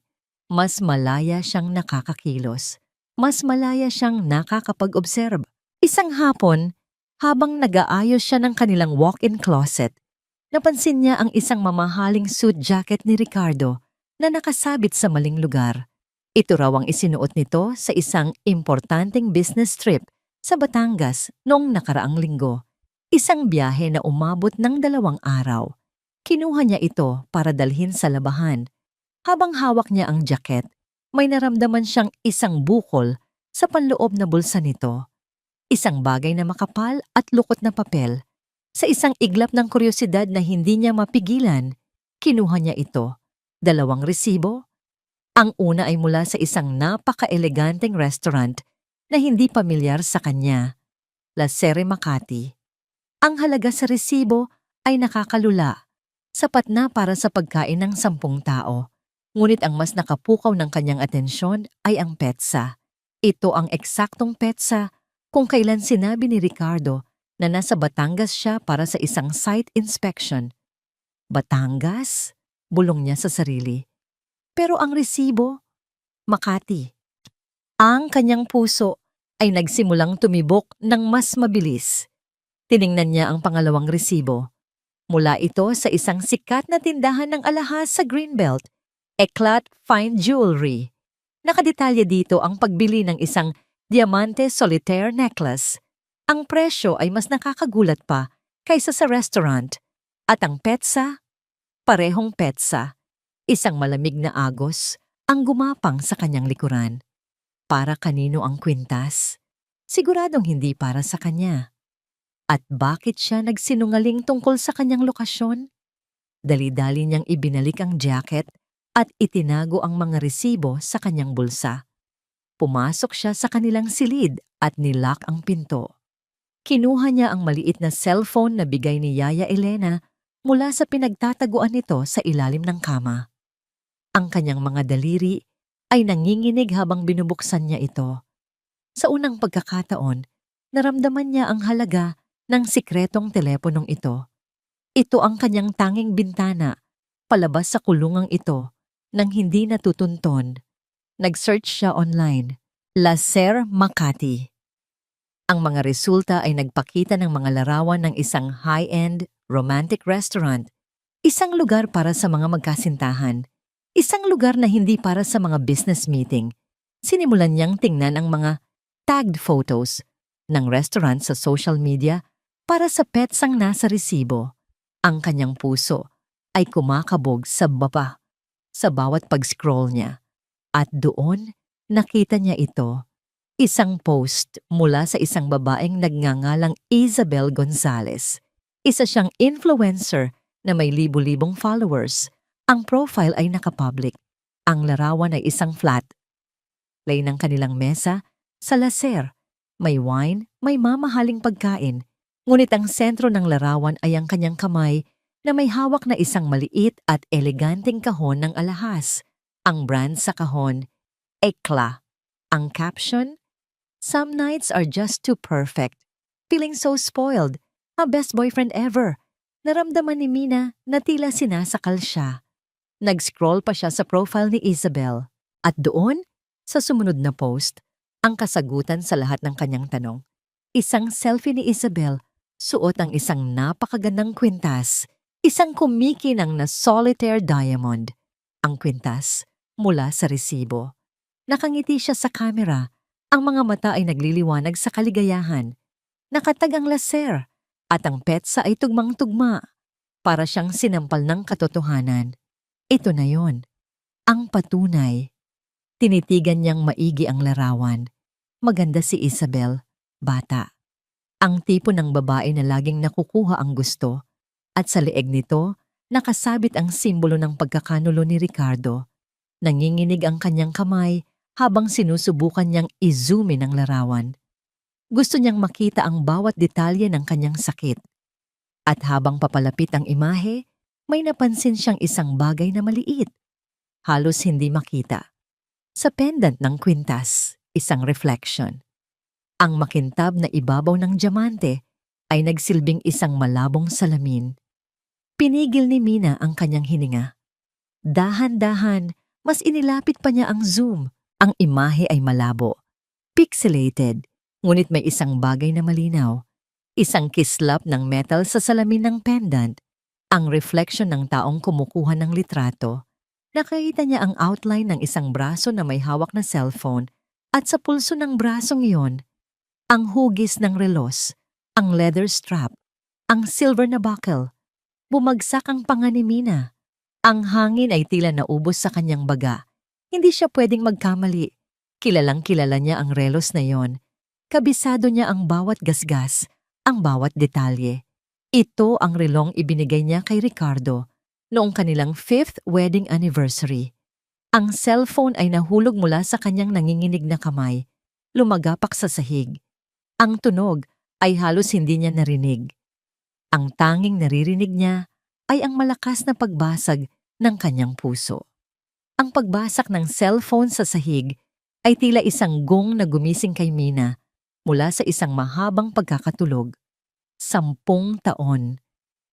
mas malaya siyang nakakakilos. Mas malaya siyang nakakapag-observe. Isang hapon, habang nag-aayos siya ng kanilang walk-in closet, napansin niya ang isang mamahaling suit jacket ni Ricardo na nakasabit sa maling lugar. Ito raw ang isinuot nito sa isang importanteng business trip sa Batangas noong nakaraang linggo. Isang biyahe na umabot ng 2 araw. Kinuha niya ito para dalhin sa labahan. Habang hawak niya ang jacket, may naramdaman siyang isang bukol sa panloob na bulsa nito. Isang bagay na makapal at lukot na papel. Sa isang iglap ng kuryosidad na hindi niya mapigilan, kinuha niya ito. 2 resibo. Ang una ay mula sa isang napaka-eleganteng restaurant na hindi pamilyar sa kanya, La Serre Makati. Ang halaga sa resibo ay nakakalula, sapat na para sa pagkain ng 10 tao. Ngunit ang mas nakapukaw ng kanyang atensyon ay ang petsa. Ito ang eksaktong petsa kung kailan sinabi ni Ricardo na nasa Batangas siya para sa isang site inspection. Batangas? Bulong niya sa sarili. Pero ang resibo, Makati. Ang kanyang puso ay nagsimulang tumibok ng mas mabilis. Tiningnan niya ang pangalawang resibo. Mula ito sa isang sikat na tindahan ng alahas sa Greenbelt, Eclat Fine Jewelry. Nakadetalye dito ang pagbili ng isang diamante solitaire necklace. Ang presyo ay mas nakakagulat pa kaysa sa restaurant. At ang petsa, parehong petsa. Isang malamig na agos ang gumapang sa kanyang likuran. Para kanino ang kwintas? Siguradong hindi para sa kanya. At bakit siya nagsinungaling tungkol sa kanyang lokasyon? Dali-dali niyang ibinalik ang jacket at itinago ang mga resibo sa kanyang bulsa. Pumasok siya sa kanilang silid at nilock ang pinto. Kinuha niya ang maliit na cellphone na bigay ni Yaya Elena mula sa pinagtataguan nito sa ilalim ng kama. Ang kanyang mga daliri ay nanginginig habang binubuksan niya ito. Sa unang pagkakataon, naramdaman niya ang halaga ng sikretong teleponong ito. Ito ang kanyang tanging bintana, palabas sa kulungang ito, nang hindi natutunton. Nag-search siya online, La Serre Makati. Ang mga resulta ay nagpakita ng mga larawan ng isang high-end, romantic restaurant, isang lugar para sa mga magkasintahan, isang lugar na hindi para sa mga business meeting. Sinimulan niyang tingnan ang mga tagged photos ng restaurant sa social media para sa petsang nasa resibo. Ang kanyang puso ay kumakabog sa baba sa bawat pag-scroll niya. At doon, nakita niya ito. Isang post mula sa isang babaeng nagngangalang Isabel Gonzalez. Isa siyang influencer na may libu-libong followers. Ang profile ay nakapublic. Ang larawan ay isang flat. Lay ng kanilang mesa sa La Serre. May wine, may mamahaling pagkain. Ngunit ang sentro ng larawan ay ang kanyang kamay na may hawak na isang maliit at eleganteng kahon ng alahas. Ang brand sa kahon, Eclat. Ang caption, "Some nights are just too perfect. Feeling so spoiled. A best boyfriend ever." Naramdaman ni Mina na tila sinasakal siya. Nag-scroll pa siya sa profile ni Isabel. At doon, sa sumunod na post, ang kasagutan sa lahat ng kanyang tanong. Isang selfie ni Isabel, suot ang isang napakagandang kwintas, isang kumikinang na solitaire diamond. Ang kwintas mula sa resibo. Nakangiti siya sa kamera Ang mga mata ay nagliliwanag sa kaligayahan, nakatag ang laser, at ang petsa ay tugmang-tugma, para siyang sinampal ng katotohanan. Ito na yon, ang patunay. Tinitigan niyang maigi ang larawan. Maganda si Isabel, bata. Ang tipo ng babae na laging nakukuha ang gusto, at sa leeg nito, nakasabit ang simbolo ng pagkakanulo ni Ricardo. Nanginginig ang kanyang kamay habang sinusubukan niyang i-zoom in ang larawan. Gusto niyang makita ang bawat detalye ng kanyang sakit. At habang papalapit ang imahe, may napansin siyang isang bagay na maliit. Halos hindi makita. Sa pendant ng kwintas, isang reflection. Ang makintab na ibabaw ng diamante ay nagsilbing isang malabong salamin. Pinigil ni Mina ang kanyang hininga. Dahan-dahan, mas inilapit pa niya ang zoom. Ang imahe ay malabo, pixelated, ngunit may isang bagay na malinaw. Isang kislap ng metal sa salamin ng pendant. Ang reflection ng taong kumukuha ng litrato. Nakita niya ang outline ng isang braso na may hawak na cellphone at sa pulso ng brasong iyon, ang hugis ng relos, ang leather strap, ang silver na buckle. Bumagsak ang panga ni Mina. Ang hangin ay tila naubos sa kanyang baga. Hindi siya pwedeng magkamali. Kilalang-kilala niya ang relos na yon. Kabisado niya ang bawat gasgas, ang bawat detalye. Ito ang relong ibinigay niya kay Ricardo noong kanilang 5th wedding anniversary. Ang cellphone ay nahulog mula sa kanyang nanginginig na kamay, lumagapak sa sahig. Ang tunog ay halos hindi niya narinig. Ang tanging naririnig niya ay ang malakas na pagbasag ng kanyang puso. Ang pagbasag ng cellphone sa sahig ay tila isang gong na gumising kay Mina mula sa isang mahabang pagkakatulog. 10 taon.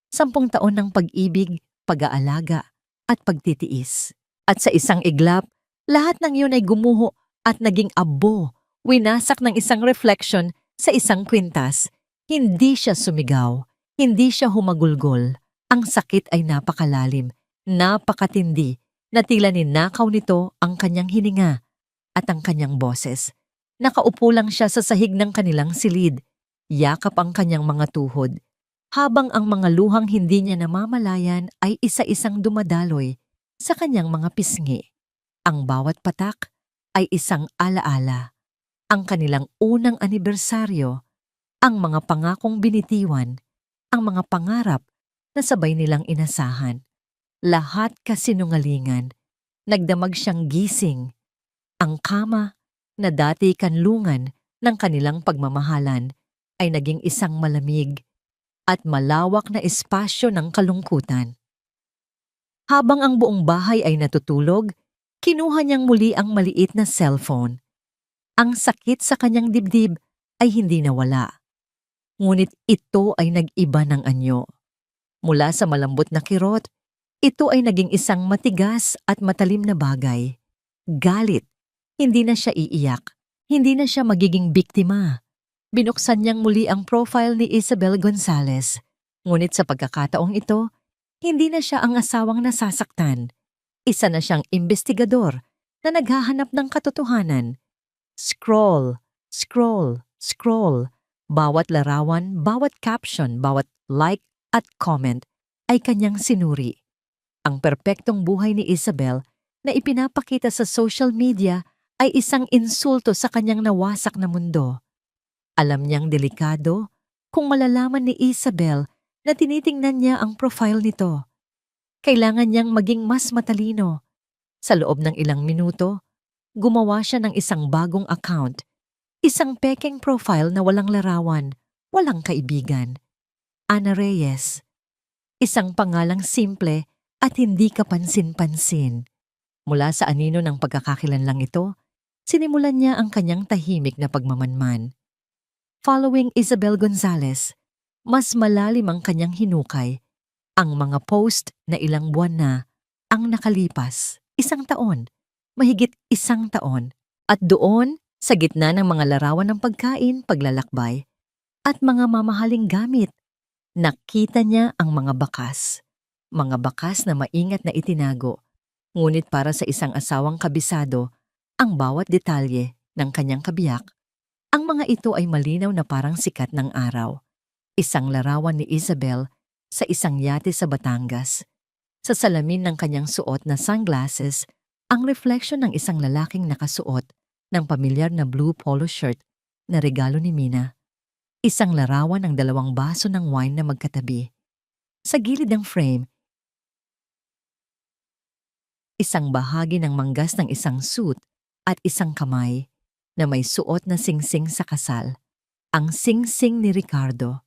10 taon ng pag-ibig, pag-aalaga, at pagtitiis. At sa isang iglap, lahat ng iyon ay gumuho at naging abo, winasak ng isang reflection sa isang kwintas. Hindi siya sumigaw, hindi siya humagulgol. Ang sakit ay napakalalim, napakatindi, na tila ninakaw nito ang kanyang hininga at ang kanyang boses. Nakaupo lang siya sa sahig ng kanilang silid, yakap ang kanyang mga tuhod, habang ang mga luhang hindi niya namamalayan ay isa-isang dumadaloy sa kanyang mga pisngi. Ang bawat patak ay isang alaala. Ang kanilang unang anibersaryo, ang mga pangakong binitiwan, ang mga pangarap na sabay nilang inasahan. Lahat kasinungalingan. Nagdamag siyang gising. Ang kama na dati kanlungan ng kanilang pagmamahalan ay naging isang malamig at malawak na espasyo ng kalungkutan. Habang ang buong bahay ay natutulog, kinuha niyang muli ang maliit na cellphone. Ang sakit sa kanyang dibdib ay hindi nawala. Ngunit ito ay nag-iba ng anyo. Mula sa malambot na kirot, ito ay naging isang matigas at matalim na bagay. Galit. Hindi na siya iiyak. Hindi na siya magiging biktima. Binuksan niyang muli ang profile ni Isabel Gonzalez. Ngunit sa pagkakataong ito, hindi na siya ang asawang nasasaktan. Isa na siyang investigador na naghahanap ng katotohanan. Scroll, scroll, scroll. Bawat larawan, bawat caption, bawat like at comment ay kanyang sinuri. Ang perpektong buhay ni Isabel na ipinapakita sa social media ay isang insulto sa kanyang nawasak na mundo. Alam niyang delikado kung malalaman ni Isabel na tinitingnan niya ang profile nito. Kailangan niyang maging mas matalino. Sa loob ng ilang minuto, gumawa siya ng isang bagong account. Isang pekeng profile na walang larawan, walang kaibigan. Ana Reyes. Isang pangalang simple at hindi kapansin-pansin. Mula sa anino ng pagkakakilanlang ito, sinimulan niya ang kanyang tahimik na pagmamanman. Following Isabel Gonzalez, mas malalim ang kanyang hinukay. Ang mga post na ilang buwan na ang nakalipas, 1 taon, mahigit 1 taon. At doon, sa gitna ng mga larawan ng pagkain, paglalakbay, at mga mamahaling gamit, nakita niya ang mga bakas. Mga bakas na maingat na itinago. Ngunit para sa isang asawang kabisado, ang bawat detalye ng kanyang kabiyak. Ang mga ito ay malinaw na parang sikat ng araw. Isang larawan ni Isabel sa isang yate sa Batangas. Sa salamin ng kanyang suot na sunglasses, ang refleksyon ng isang lalaking nakasuot ng pamilyar na blue polo shirt na regalo ni Mina. Isang larawan ng 2 baso ng wine na magkatabi. Sa gilid ng frame, isang bahagi ng manggas ng isang suit at isang kamay na may suot na singsing sa kasal. Ang singsing ni Ricardo,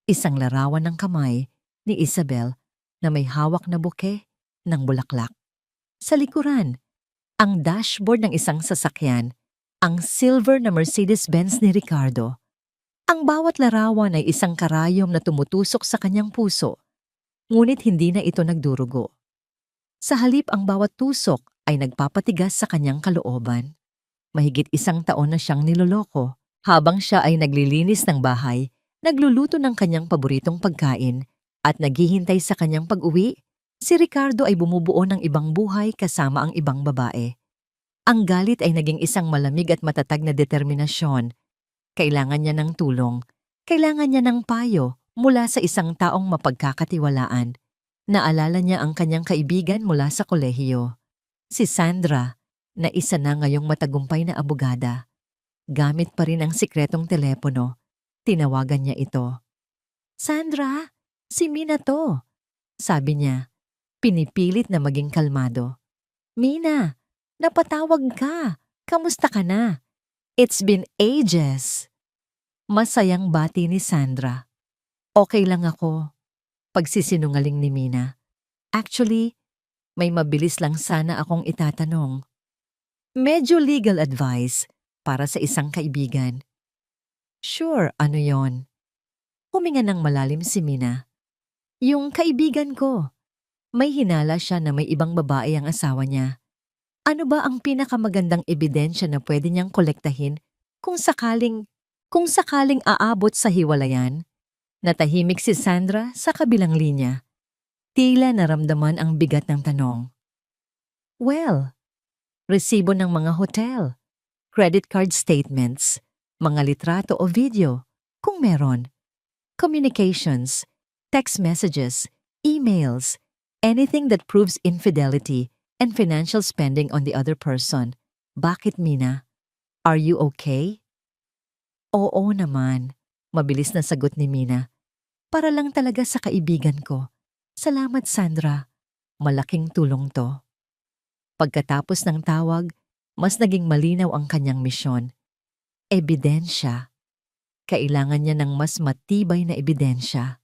isang larawan ng kamay ni Isabel na may hawak na buke ng bulaklak. Sa likuran, ang dashboard ng isang sasakyan, ang silver na Mercedes-Benz ni Ricardo. Ang bawat larawan ay isang karayom na tumutusok sa kanyang puso, ngunit hindi na ito nagdurugo. Sa halip ang bawat tusok ay nagpapatigas sa kanyang kalooban. Mahigit 1 taon na siyang niloloko habang siya ay naglilinis ng bahay, nagluluto ng kanyang paboritong pagkain at naghihintay sa kanyang pag-uwi. Si Ricardo ay bumubuo ng ibang buhay kasama ang ibang babae. Ang galit ay naging isang malamig at matatag na determinasyon. Kailangan niya ng tulong. Kailangan niya ng payo mula sa isang taong mapagkakatiwalaan. Naalala niya ang kanyang kaibigan mula sa kolehiyo, si Sandra, na isa na ngayong matagumpay na abogada. Gamit pa rin ang sikretong telepono, tinawagan niya ito. "Sandra, si Mina to," sabi niya, pinipilit na maging kalmado. "Mina, napatawag ka. Kamusta ka na? It's been ages." Masayang bati ni Sandra. "Okay lang ako." Pagsisinungaling ni Mina. "Actually, may mabilis lang sana akong itatanong. Medyo legal advice para sa isang kaibigan." "Sure, ano yon?" Huminga ng malalim si Mina. "Yung kaibigan ko. May hinala siya na may ibang babae ang asawa niya. Ano ba ang pinakamagandang ebidensya na pwede niyang kolektahin kung sakaling aabot sa hiwalayan?" Natahimik si Sandra sa kabilang linya. Tila naramdaman ang bigat ng tanong. "Well, resibo ng mga hotel, credit card statements, mga litrato o video, kung meron, communications, text messages, emails, anything that proves infidelity and financial spending on the other person. Bakit, Mina? Are you okay?" "Oo naman," mabilis na sagot ni Mina. "Para lang talaga sa kaibigan ko. Salamat, Sandra. Malaking tulong to." Pagkatapos ng tawag, mas naging malinaw ang kanyang misyon. Ebidensya. Kailangan niya ng mas matibay na ebidensya.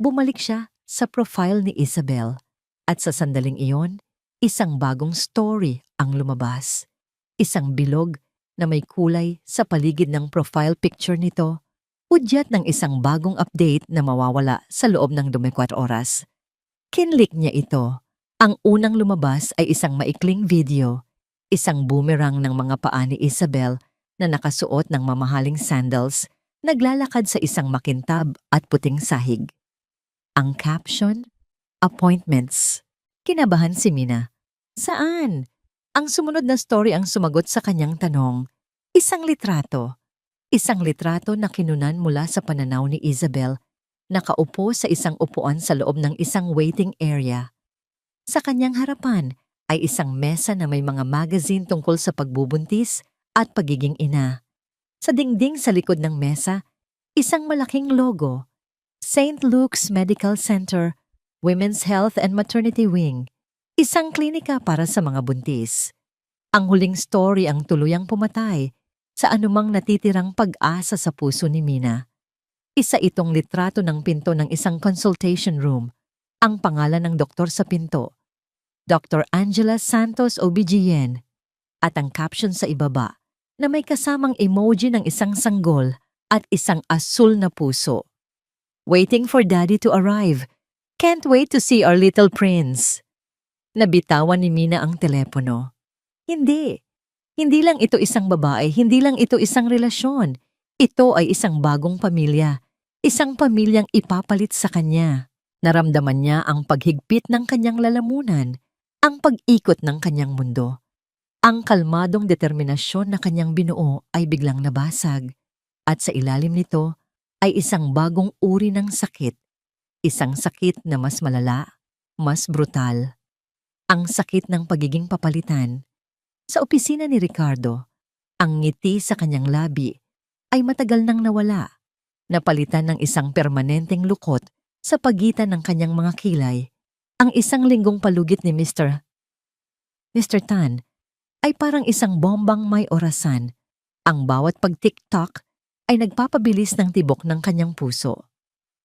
Bumalik siya sa profile ni Isabel at sa sandaling iyon, isang bagong story ang lumabas. Isang bilog na may kulay sa paligid ng profile picture nito, udyat ng isang bagong update na mawawala sa loob ng 24 oras. Kinlik niya ito. Ang unang lumabas ay isang maikling video, isang boomerang ng mga paa ni Isabel na nakasuot ng mamahaling sandals, naglalakad sa isang makintab at puting sahig. Ang caption, "Appointments." Kinabahan si Mina. "Saan?" Ang sumunod na story ang sumagot sa kanyang tanong. Isang litrato. Isang litrato na kinunan mula sa pananaw ni Isabel, nakaupo sa isang upuan sa loob ng isang waiting area. Sa kanyang harapan ay isang mesa na may mga magazine tungkol sa pagbubuntis at pagiging ina. Sa dingding sa likod ng mesa, isang malaking logo, St. Luke's Medical Center, Women's Health and Maternity Wing, isang klinika para sa mga buntis. Ang huling story ang tuluyang pumatay sa anumang natitirang pag-asa sa puso ni Mina. Isa itong litrato ng pinto ng isang consultation room, ang pangalan ng doktor sa pinto, Dr. Angela Santos OBGYN, at ang caption sa ibaba na may kasamang emoji ng isang sanggol at isang asul na puso. "Waiting for Daddy to arrive. Can't wait to see our little prince." Nabitawan ni Mina ang telepono. Hindi. Hindi lang ito isang babae, hindi lang ito isang relasyon. Ito ay isang bagong pamilya. Isang pamilyang ipapalit sa kanya. Naramdaman niya ang paghigpit ng kanyang lalamunan, ang pag-ikot ng kanyang mundo. Ang kalmadong determinasyon na kanyang binuo ay biglang nabasag at sa ilalim nito ay isang bagong uri ng sakit. Isang sakit na mas malala, mas brutal. Ang sakit ng pagiging papalitan. Sa opisina ni Ricardo, ang ngiti sa kanyang labi ay matagal nang nawala, napalitan ng isang permanenteng lukot sa pagitan ng kanyang mga kilay. Ang isang linggong palugit ni Mr. Tan ay parang isang bombang may orasan. Ang bawat pag-tiktok ay nagpapabilis ng tibok ng kanyang puso.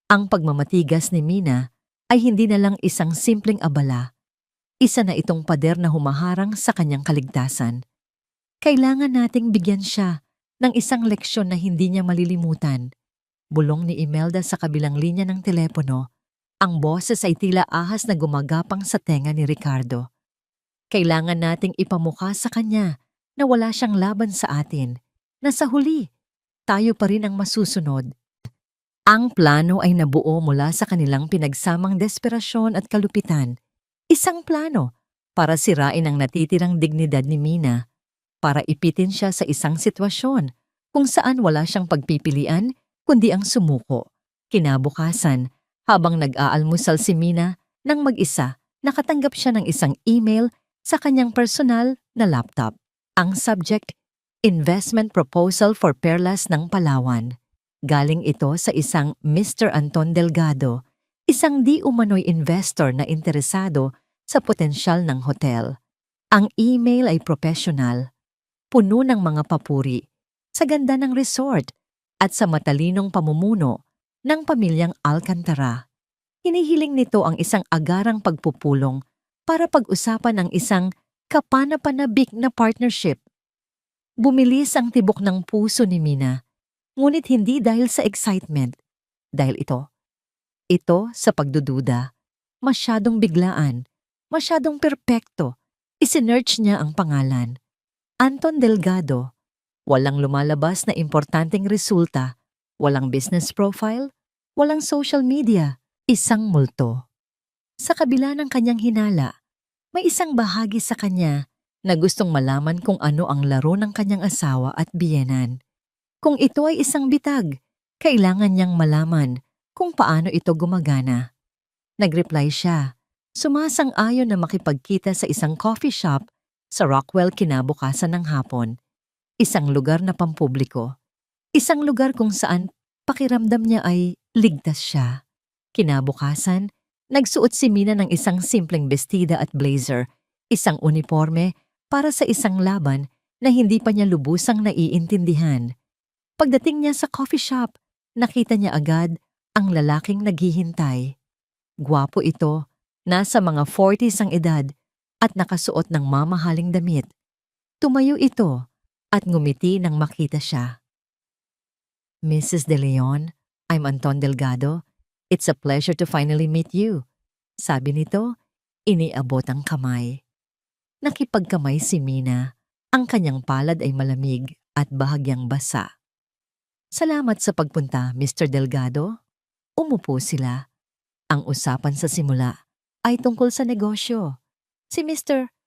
Ang pagmamatigas ni Mina ay hindi na lang isang simpleng abala. Isa na itong pader na humaharang sa kanyang kaligtasan. Kailangan nating bigyan siya ng isang leksyon na hindi niya malilimutan. Bulong ni Imelda sa kabilang linya ng telepono. Ang boses ay tila ahas na gumagapang sa tenga ni Ricardo. Kailangan nating ipamukha sa kanya na wala siyang laban sa atin, na sa huli, tayo pa rin ang masusunod. Ang plano ay nabuo mula sa kanilang pinagsamang desperasyon at kalupitan. Isang plano para sirain ang natitirang dignidad ni Mina, para ipitin siya sa isang sitwasyon kung saan wala siyang pagpipilian kundi ang sumuko. Kinabukasan, habang nag-aalmusal si Mina nang mag-isa, nakatanggap siya ng isang email sa kanyang personal na laptop. Ang subject, Investment Proposal for Perlas ng Palawan. Galing ito sa isang Mr. Anton Delgado, isang di umano'y investor na interesado sa potensyal ng hotel. Ang email ay professional, puno ng mga papuri, sa ganda ng resort at sa matalinong pamumuno ng pamilyang Alcantara. Hinihiling nito ang isang agarang pagpupulong para pag-usapan ang isang kapanapanabik na partnership. Bumilis ang tibok ng puso ni Mina, ngunit hindi dahil sa excitement. Dahil ito sa pagdududa, masyadong biglaan, masyadong perpekto. Isinearch niya ang pangalan. Anton Delgado. Walang lumalabas na importanteng resulta, walang business profile, walang social media, isang multo. Sa kabila ng kanyang hinala, may isang bahagi sa kanya na gustong malaman kung ano ang laro ng kanyang asawa at biyenan. Kung ito ay isang bitag, kailangan niyang malaman kung paano ito gumagana. Nag-reply siya, sumasang-ayon na makipagkita sa isang coffee shop sa Rockwell kinabukasan ng hapon. Isang lugar na pampubliko. Isang lugar kung saan pakiramdam niya ay ligtas siya. Kinabukasan, nagsuot si Mina ng isang simpleng bestida at blazer, isang uniforme para sa isang laban na hindi pa niya lubusang naiintindihan. Pagdating niya sa coffee shop, nakita niya agad ang lalaking naghihintay. Gwapo ito, nasa mga 40s ang edad at nakasuot ng mamahaling damit. Tumayo ito at ngumiti nang makita siya. Mrs. De Leon, I'm Anton Delgado. It's a pleasure to finally meet you. Sabi nito, iniabot ang kamay. Nakipagkamay si Mina. Ang kanyang palad ay malamig at bahagyang basa. Salamat sa pagpunta, Mr. Delgado. Umupo sila. Ang usapan sa simula ay tungkol sa negosyo.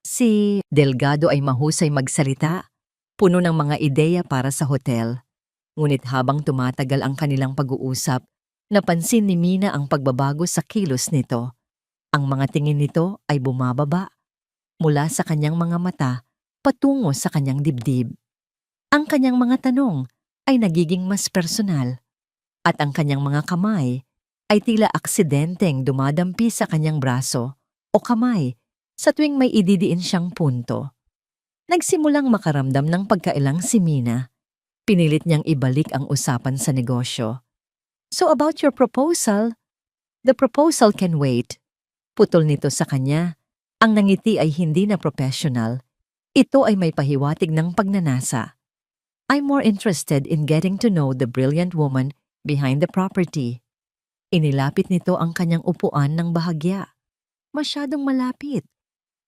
Si Delgado ay mahusay magsalita, puno ng mga ideya para sa hotel. Ngunit habang tumatagal ang kanilang pag-uusap, napansin ni Mina ang pagbabago sa kilos nito. Ang mga tingin nito ay bumababa mula sa kanyang mga mata patungo sa kanyang dibdib. Ang kanyang mga tanong ay nagiging mas personal at ang kanyang mga kamay ay tila aksidenteng dumadampi sa kanyang braso o kamay sa tuwing may ididiin siyang punto. Nagsimulang makaramdam ng pagkailang si Mina. Pinilit niyang ibalik ang usapan sa negosyo. So about your proposal, the proposal can wait. Putol nito sa kanya. Ang nangiti ay hindi na professional. Ito ay may pahiwatig ng pagnanasa. I'm more interested in getting to know the brilliant woman behind the property. Inilapit nito ang kanyang upuan ng bahagya. Masyadong malapit.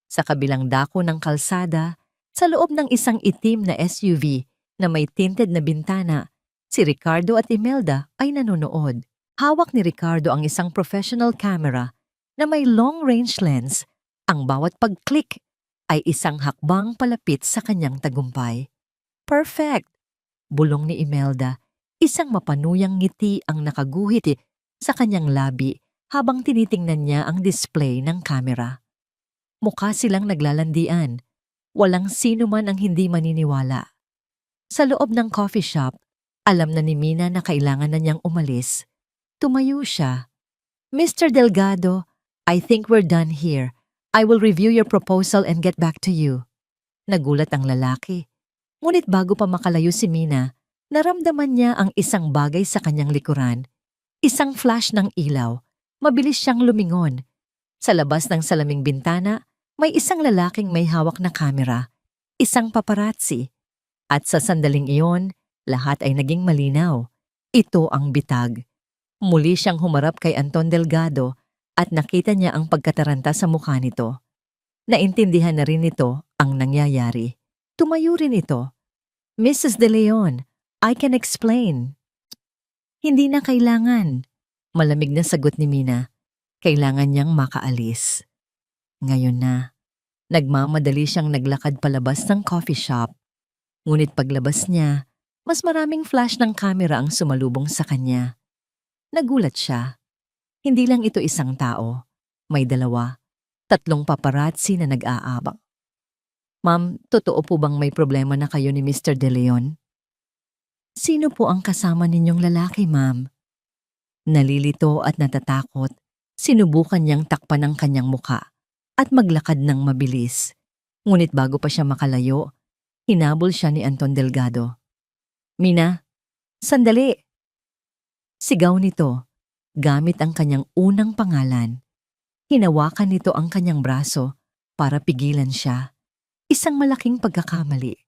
Sa kabilang dako ng kalsada, sa loob ng isang itim na SUV na may tinted na bintana, si Ricardo at Imelda ay nanonood. Hawak ni Ricardo ang isang professional camera na may long-range lens. Ang bawat pag-click ay isang hakbang palapit sa kanyang tagumpay. Perfect! Bulong ni Imelda. Isang mapanuyang ngiti ang nakaguhit sa kanyang labi habang tinitingnan niya ang display ng kamera. Mukha silang naglalandian. Walang sino man ang hindi maniniwala. Sa loob ng coffee shop, alam na ni Mina na kailangan na niyang umalis. Tumayo siya. Mr. Delgado, I think we're done here. I will review your proposal and get back to you. Nagulat ang lalaki. Ngunit bago pa makalayo si Mina, naramdaman niya ang isang bagay sa kanyang likuran. Isang flash ng ilaw. Mabilis siyang lumingon. Sa labas ng salaming bintana, may isang lalaking may hawak na kamera. Isang paparazzi. At sa sandaling iyon, lahat ay naging malinaw. Ito ang bitag. Muli siyang humarap kay Anton Delgado at nakita niya ang pagkataranta sa mukha nito. Naintindihan na rin nito ang nangyayari. Tumayo rin ito. Mrs. De Leon, I can explain. Hindi na kailangan. Malamig na sagot ni Mina. Kailangan niyang makaalis. Ngayon na. Nagmamadali siyang naglakad palabas ng coffee shop. Ngunit paglabas niya, mas maraming flash ng kamera ang sumalubong sa kanya. Nagulat siya. Hindi lang ito isang tao. May 2, 3 paparazzi na nag-aabang. Ma'am, totoo po bang may problema na kayo ni Mr. De Leon? Sino po ang kasama ninyong lalaki, ma'am? Nalilito at natatakot, sinubukan niyang takpan ang kanyang muka at maglakad ng mabilis. Ngunit bago pa siya makalayo, hinabol siya ni Anton Delgado. Mina, sandali! Sigaw nito, gamit ang kanyang unang pangalan. Hinawakan nito ang kanyang braso para pigilan siya. Isang malaking pagkakamali.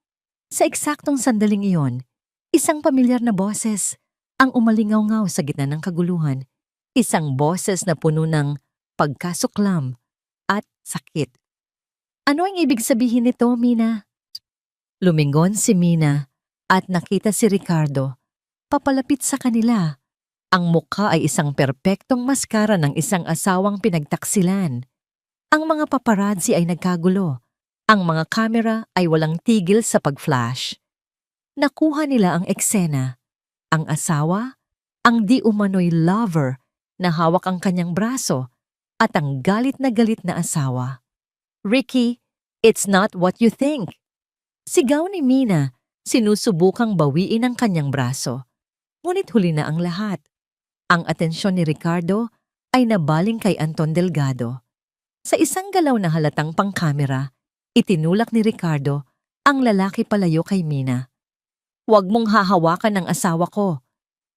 Sa eksaktong sandaling iyon, isang pamilyar na boses ang umalingaw-ngaw sa gitna ng kaguluhan. Isang boses na puno ng pagkasuklam at sakit. Ano ang ibig sabihin nito, Mina? Lumingon si Mina at nakita si Ricardo. Papalapit sa kanila. Ang mukha ay isang perpektong maskara ng isang asawang pinagtaksilan. Ang mga paparazzi ay nagkagulo. Ang mga kamera ay walang tigil sa pag-flash. Nakuha nila ang eksena. Ang asawa, ang di umano'y lover na hawak ang kanyang braso at ang galit na asawa. Ricky, it's not what you think. Sigaw ni Mina, sinusubukang bawiin ang kanyang braso. Ngunit huli na ang lahat. Ang atensyon ni Ricardo ay nabaling kay Anton Delgado. Sa isang galaw na halatang pangkamera, itinulak ni Ricardo ang lalaki palayo kay Mina. Huwag mong hahawakan ang asawa ko.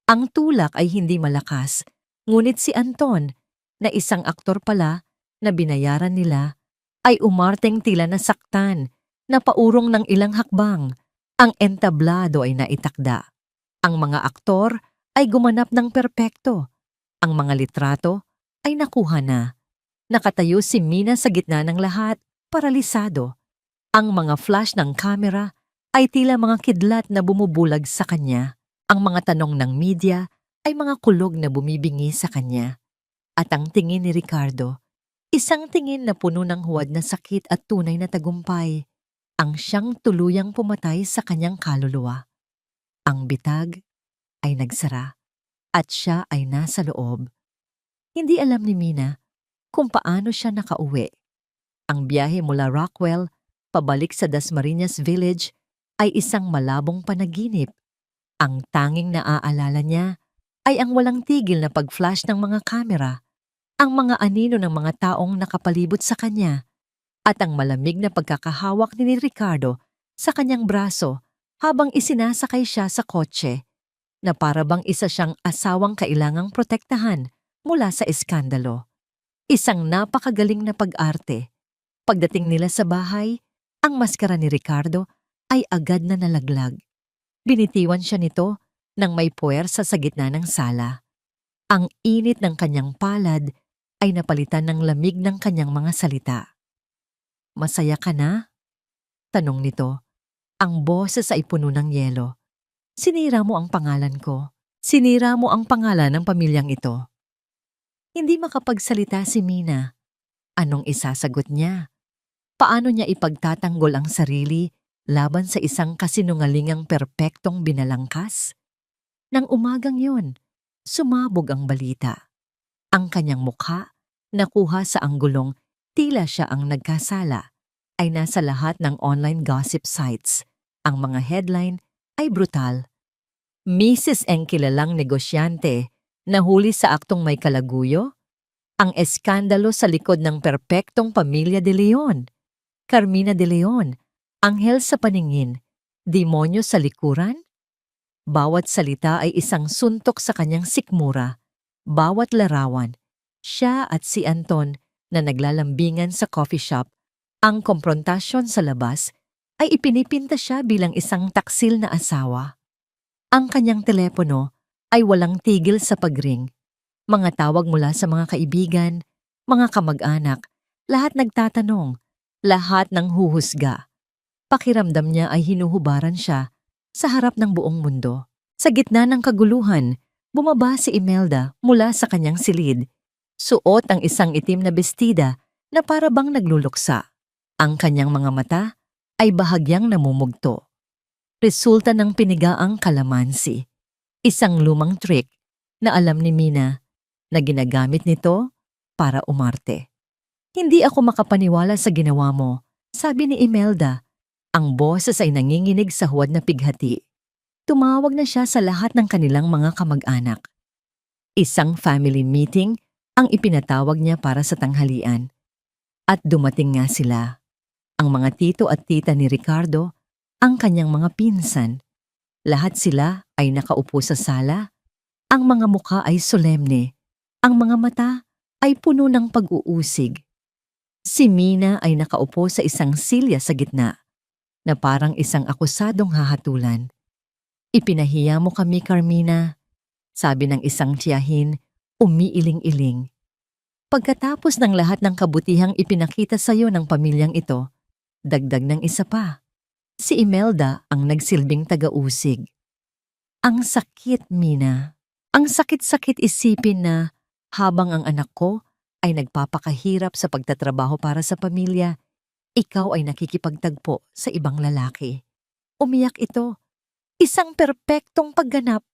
Ang tulak ay hindi malakas, ngunit si Anton, na isang aktor pala na binayaran nila, ay umarteng tila nasaktan, na paurong ng ilang hakbang. Ang entablado ay naitakda. Ang mga aktor ay gumanap ng perpekto. Ang mga litrato ay nakuha na. Nakatayo si Mina sa gitna ng lahat, paralisado. Ang mga flash ng kamera ay tila mga kidlat na bumubulag sa kanya. Ang mga tanong ng media ay mga kulog na bumibingi sa kanya. At ang tingin ni Ricardo, isang tingin na puno ng huwad na sakit at tunay na tagumpay, ang siyang tuluyang pumatay sa kanyang kaluluwa. Ang bitag ay nagsara at siya ay nasa loob. Hindi alam ni Mina kung paano siya nakauwi. Ang biyahe mula Rockwell pabalik sa Dasmariñas Village ay isang malabong panaginip. Ang tanging naaalala niya ay ang walang tigil na pag-flash ng mga kamera, ang mga anino ng mga taong nakapalibot sa kanya, at ang malamig na pagkakahawak ni Ricardo sa kanyang braso habang isinasakay siya sa kotse, na para bang isa siyang asawang kailangang protektahan mula sa iskandalo. Isang napakagaling na pag-arte. Pagdating nila sa bahay, ang maskara ni Ricardo ay agad na nalaglag. Binitiwan siya nito nang may puwersa sa gitna ng sala. Ang init ng kanyang palad ay napalitan ng lamig ng kanyang mga salita. Masaya ka na? Tanong nito. Ang boses ay puno ng yelo. Sinira mo ang pangalan ko. Sinira mo ang pangalan ng pamilyang ito. Hindi makapagsalita si Mina. Anong isasagot niya? Paano niya ipagtatanggol ang sarili laban sa isang kasinungalingang perpektong binalangkas? Nang umagang yon, sumabog ang balita. Ang kanyang mukha, nakuha sa anggulong tila siya ang nagkasala, ay nasa lahat ng online gossip sites. Ang mga headline ay brutal. Mrs. Eng kilalang negosyante, nahuli sa aktong may kalaguyo? Ang eskandalo sa likod ng perpektong pamilya de Leon. Carmina de Leon, anghel sa paningin, demonyo sa likuran? Bawat salita ay isang suntok sa kanyang sikmura. Bawat larawan, siya at si Anton na naglalambingan sa coffee shop, ang komprontasyon sa labas ay ipinipinta siya bilang isang taksil na asawa. Ang kanyang telepono ay walang tigil sa pagring. Mga tawag mula sa mga kaibigan, mga kamag-anak, lahat nagtatanong, lahat ng huhusga. Pakiramdam niya ay hinuhubaran siya sa harap ng buong mundo. Sa gitna ng kaguluhan, bumaba si Imelda mula sa kanyang silid. Suot ang isang itim na bestida na para bang nagluluksa. Ang kanyang mga mata ay bahagyang namumugto. Resulta ng pinigaang kalamansi. Isang lumang trick na alam ni Mina na ginagamit nito para umarte. Hindi ako makapaniwala sa ginawa mo, sabi ni Imelda. Ang boses ay nanginginig sa huwad na pighati. Tumawag na siya sa lahat ng kanilang mga kamag-anak. Isang family meeting ang ipinatawag niya para sa tanghalian. At dumating nga sila. Ang mga tito at tita ni Ricardo, ang kanyang mga pinsan. Lahat sila ay nakaupo sa sala. Ang mga mukha ay solemne. Ang mga mata ay puno ng pag-uusig. Si Mina ay nakaupo sa isang silya sa gitna, na parang isang akusadong hahatulan. Ipinahiya mo kami, Carmina, sabi ng isang tiyahin, umiiling-iling. Pagkatapos ng lahat ng kabutihang ipinakita sa iyo ng pamilyang ito, dagdag ng isa pa. Si Imelda ang nagsilbing taga-usig. Ang sakit, Mina. Ang sakit-sakit isipin na habang ang anak ko ay nagpapakahirap sa pagtatrabaho para sa pamilya, ikaw ay nakikipagtagpo sa ibang lalaki. Umiyak ito. Isang perpektong pagganap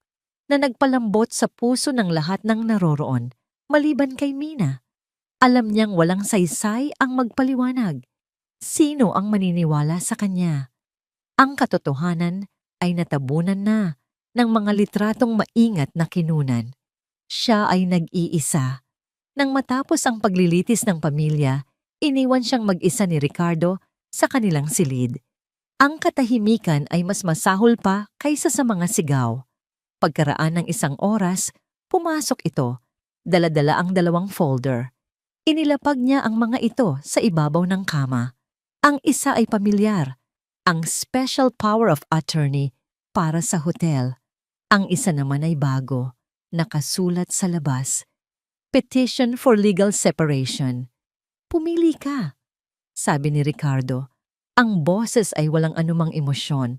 na nagpalambot sa puso ng lahat ng naroroon, maliban kay Mina. Alam niyang walang saysay ang magpaliwanag. Sino ang maniniwala sa kanya? Ang katotohanan ay natabunan na ng mga litratong maingat na kinunan. Siya ay nag-iisa. Nang matapos ang paglilitis ng pamilya, iniwan siyang mag-isa ni Ricardo sa kanilang silid. Ang katahimikan ay mas masahol pa kaysa sa mga sigaw. Pagkaraan ng isang oras, pumasok ito. Dala-dala ang 2 folder. Inilapag niya ang mga ito sa ibabaw ng kama. Ang isa ay pamilyar, ang special power of attorney para sa hotel. Ang isa naman ay bago, nakasulat sa labas. Petition for legal separation. Pumili ka, sabi ni Ricardo. Ang boses ay walang anumang emosyon.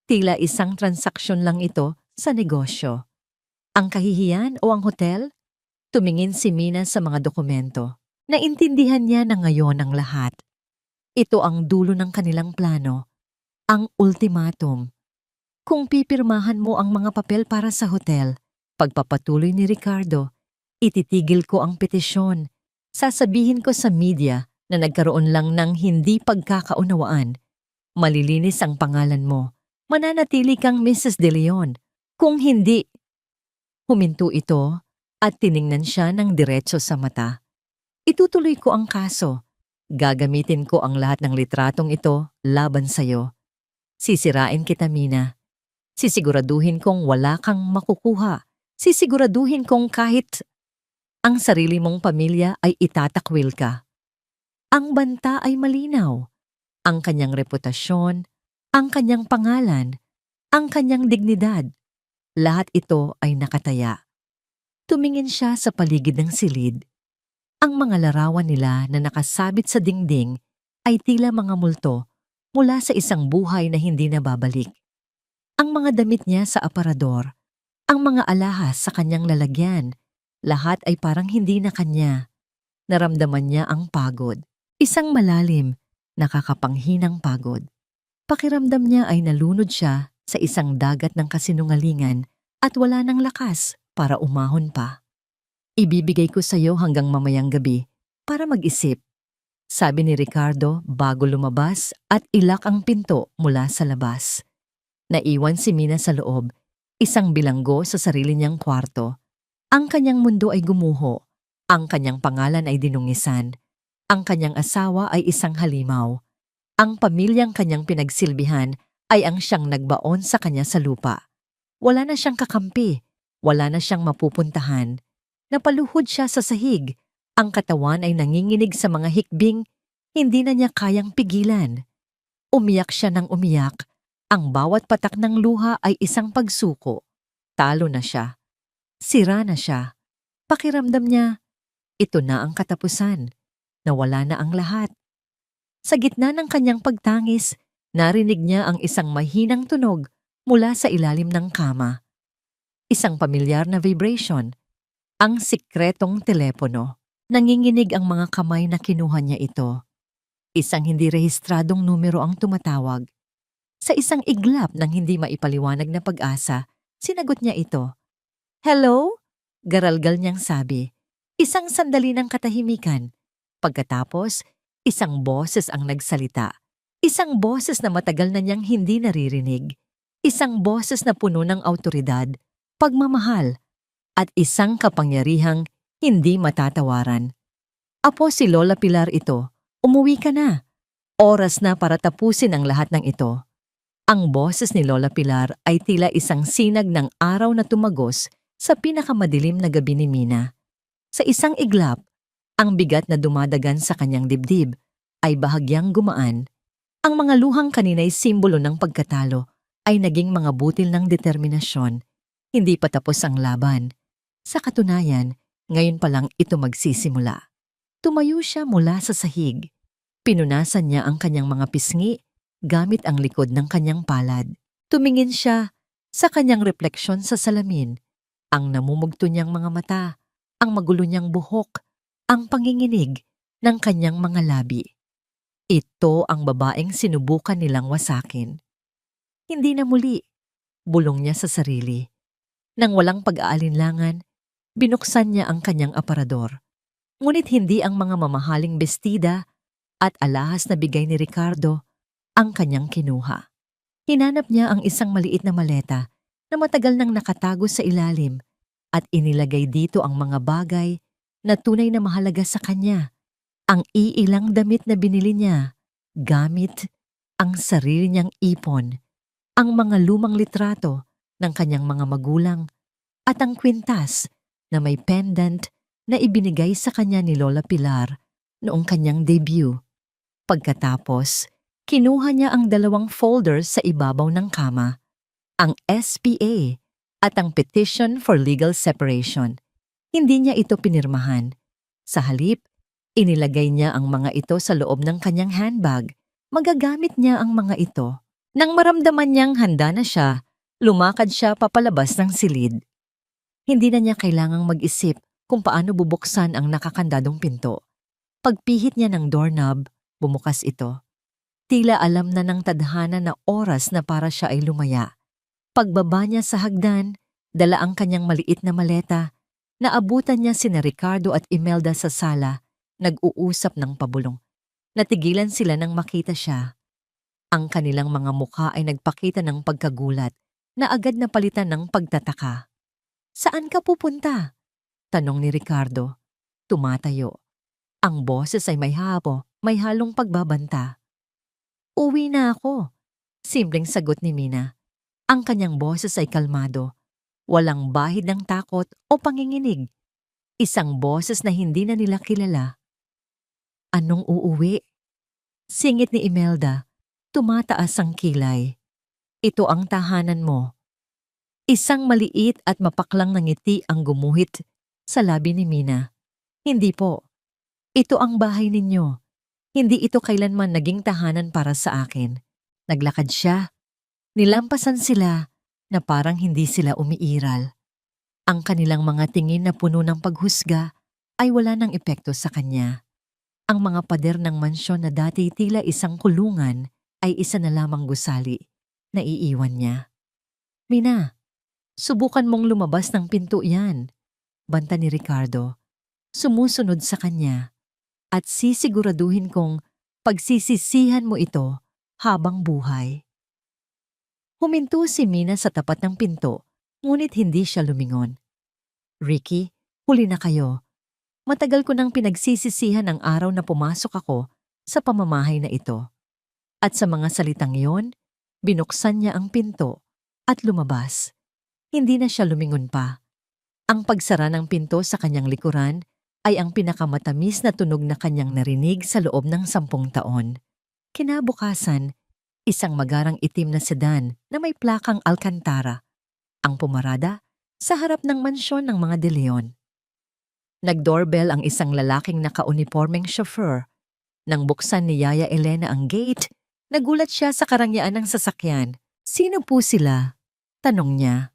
Tila isang transaksyon lang ito sa negosyo. Ang kahihiyan o ang hotel? Tumingin si Mina sa mga dokumento. Naintindihan niya na ngayon ang lahat. Ito ang dulo ng kanilang plano. Ang ultimatum. Kung pipirmahan mo ang mga papel para sa hotel, pagpapatuloy ni Ricardo, ititigil ko ang petisyon. Sasabihin ko sa media na nagkaroon lang ng hindi pagkakaunawaan. Malilinis ang pangalan mo. Mananatili kang Mrs. De Leon. Kung hindi, huminto ito at tiningnan siya ng diretso sa mata. Itutuloy ko ang kaso. Gagamitin ko ang lahat ng litratong ito laban sa'yo. Sisirain kita, Mina. Sisiguraduhin kong wala kang makukuha. Sisiguraduhin kong kahit ang sarili mong pamilya ay itatakwil ka. Ang banta ay malinaw. Ang kanyang reputasyon, ang kanyang pangalan, ang kanyang dignidad. Lahat ito ay nakataya. Tumingin siya sa paligid ng silid. Ang mga larawan nila na nakasabit sa dingding ay tila mga multo mula sa isang buhay na hindi nababalik. Ang mga damit niya sa aparador, ang mga alahas sa kanyang lalagyan, lahat ay parang hindi na kanya. Naramdaman niya ang pagod. Isang malalim nakakapanghinang pagod. Pakiramdam niya ay nalunod siya sa isang dagat ng kasinungalingan at wala ng lakas para umahon pa. Ibibigay ko sa iyo hanggang mamayang gabi para mag-isip, sabi ni Ricardo bago lumabas at ilak ang pinto mula sa labas. Naiwan si Mina sa loob, isang bilanggo sa sarili niyang kwarto. Ang kanyang mundo ay gumuho, ang kanyang pangalan ay dinungisan, ang kanyang asawa ay isang halimaw. Ang pamilyang kanyang pinagsilbihan ay ang siyang nagbaon sa kanya sa lupa. Wala na siyang kakampi, wala na siyang mapupuntahan. Napaluhod siya sa sahig, ang katawan ay nanginginig sa mga hikbing, hindi na niya kayang pigilan. Umiyak siya ng umiyak, ang bawat patak ng luha ay isang pagsuko. Talo na siya. Sira na siya. Pakiramdam niya, ito na ang katapusan. Nawala na ang lahat. Sa gitna ng kanyang pagtangis, narinig niya ang isang mahinang tunog mula sa ilalim ng kama. Isang pamilyar na vibration. Ang sikretong telepono. Nanginginig ang mga kamay na kinuha niya ito. Isang hindi rehistradong numero ang tumatawag. Sa isang iglap ng hindi maipaliwanag na pag-asa, sinagot niya ito. "Hello?" Garalgal niyang sabi. Isang sandali ng katahimikan. Pagkatapos, isang boses ang nagsalita. Isang boses na matagal na niyang hindi naririnig. Isang boses na puno ng awtoridad, pagmamahal, at isang kapangyarihang hindi matatawaran. "Apo, si Lola Pilar ito. Umuwi ka na. Oras na para tapusin ang lahat ng ito." Ang boses ni Lola Pilar ay tila isang sinag ng araw na tumagos sa pinakamadilim na gabi ni Mina. Sa isang iglap, ang bigat na dumadagan sa kanyang dibdib ay bahagyang gumaan. Ang mga luhang kanina'y simbolo ng pagkatalo ay naging mga butil ng determinasyon. Hindi pa tapos ang laban. Sa katunayan, ngayon pa lang ito magsisimula. Tumayo siya mula sa sahig. Pinunasan niya ang kanyang mga pisngi gamit ang likod ng kanyang palad. Tumingin siya sa kanyang refleksyon sa salamin. Ang namumugto niyang mga mata, ang magulo niyang buhok, ang panginginig ng kanyang mga labi. Ito ang babaeng sinubukan nilang wasakin. Hindi na muli, bulong niya sa sarili. Nang walang pag-aalinlangan, binuksan niya ang kanyang aparador. Ngunit hindi ang mga mamahaling bestida at alahas na bigay ni Ricardo ang kanyang kinuha. Hinanap niya ang isang maliit na maleta na matagal nang nakatago sa ilalim at inilagay dito ang mga bagay na tunay na mahalaga sa kanya. Ang iilang damit na binili niya, gamit ang sarili niyang ipon, ang mga lumang litrato ng kanyang mga magulang at ang kwintas na may pendant na ibinigay sa kanya ni Lola Pilar noong kanyang debut. Pagkatapos, kinuha niya ang 2 folders sa ibabaw ng kama, ang SPA at ang Petition for Legal Separation. Hindi niya ito pinirmahan. Sa halip, inilagay niya ang mga ito sa loob ng kanyang handbag. Magagamit niya ang mga ito. Nang maramdaman niyang handa na siya, lumakad siya papalabas ng silid. Hindi na niya kailangang mag-isip kung paano bubuksan ang nakakandadong pinto. Pagpihit niya ng doorknob, bumukas ito. Tila alam na ng tadhana na oras na para siya ay lumaya. Pagbaba niya sa hagdan, dala ang kanyang maliit na maleta. Naabutan niya sina Ricardo at Imelda sa sala, nag-uusap ng pabulong. Natigilan sila nang makita siya. Ang kanilang mga mukha ay nagpakita ng pagkagulat na agad na palitan ng pagtataka. "Saan ka pupunta?" tanong ni Ricardo. Tumatayo. Ang boses ay may halong pagbabanta. "Uwi na ako," simpleng sagot ni Mina. Ang kanyang boses ay kalmado. Walang bahid ng takot o panginginig. Isang boses na hindi na nila kilala. "Anong uuwi?" Singit ni Imelda. Tumataas ang kilay. "Ito ang tahanan mo." Isang maliit at mapaklang na ngiti ang gumuhit sa labi ni Mina. "Hindi po. Ito ang bahay ninyo. Hindi ito kailanman naging tahanan para sa akin." Naglakad siya. Nilampasan sila na parang hindi sila umiiral. Ang kanilang mga tingin na puno ng paghusga ay wala ng epekto sa kanya. Ang mga pader ng mansyon na dati tila isang kulungan ay isa na lamang gusali na iiwan niya. Mina, subukan mong lumabas ng pinto yan, banta ni Ricardo. Sumusunod sa kanya at sisiguraduhin kong pagsisisihan mo ito habang buhay. Huminto si Mina sa tapat ng pinto, ngunit hindi siya lumingon. Ricky, huli na kayo. Matagal ko nang pinagsisisihan ang araw na pumasok ako sa pamamahay na ito. At sa mga salitang iyon, binuksan niya ang pinto at lumabas. Hindi na siya lumingon pa. Ang pagsara ng pinto sa kanyang likuran ay ang pinakamatamis na tunog na kanyang narinig sa loob ng 10 taon. Kinabukasan, isang magarang itim na sedan na may plakang Alcantara ang pumarada sa harap ng mansyon ng mga De Leon. Nag-doorbell ang isang lalaking naka-uniformeng chauffeur. Nang buksan ni Yaya Elena ang gate, nagulat siya sa karangyaan ng sasakyan. Sino po sila? Tanong niya.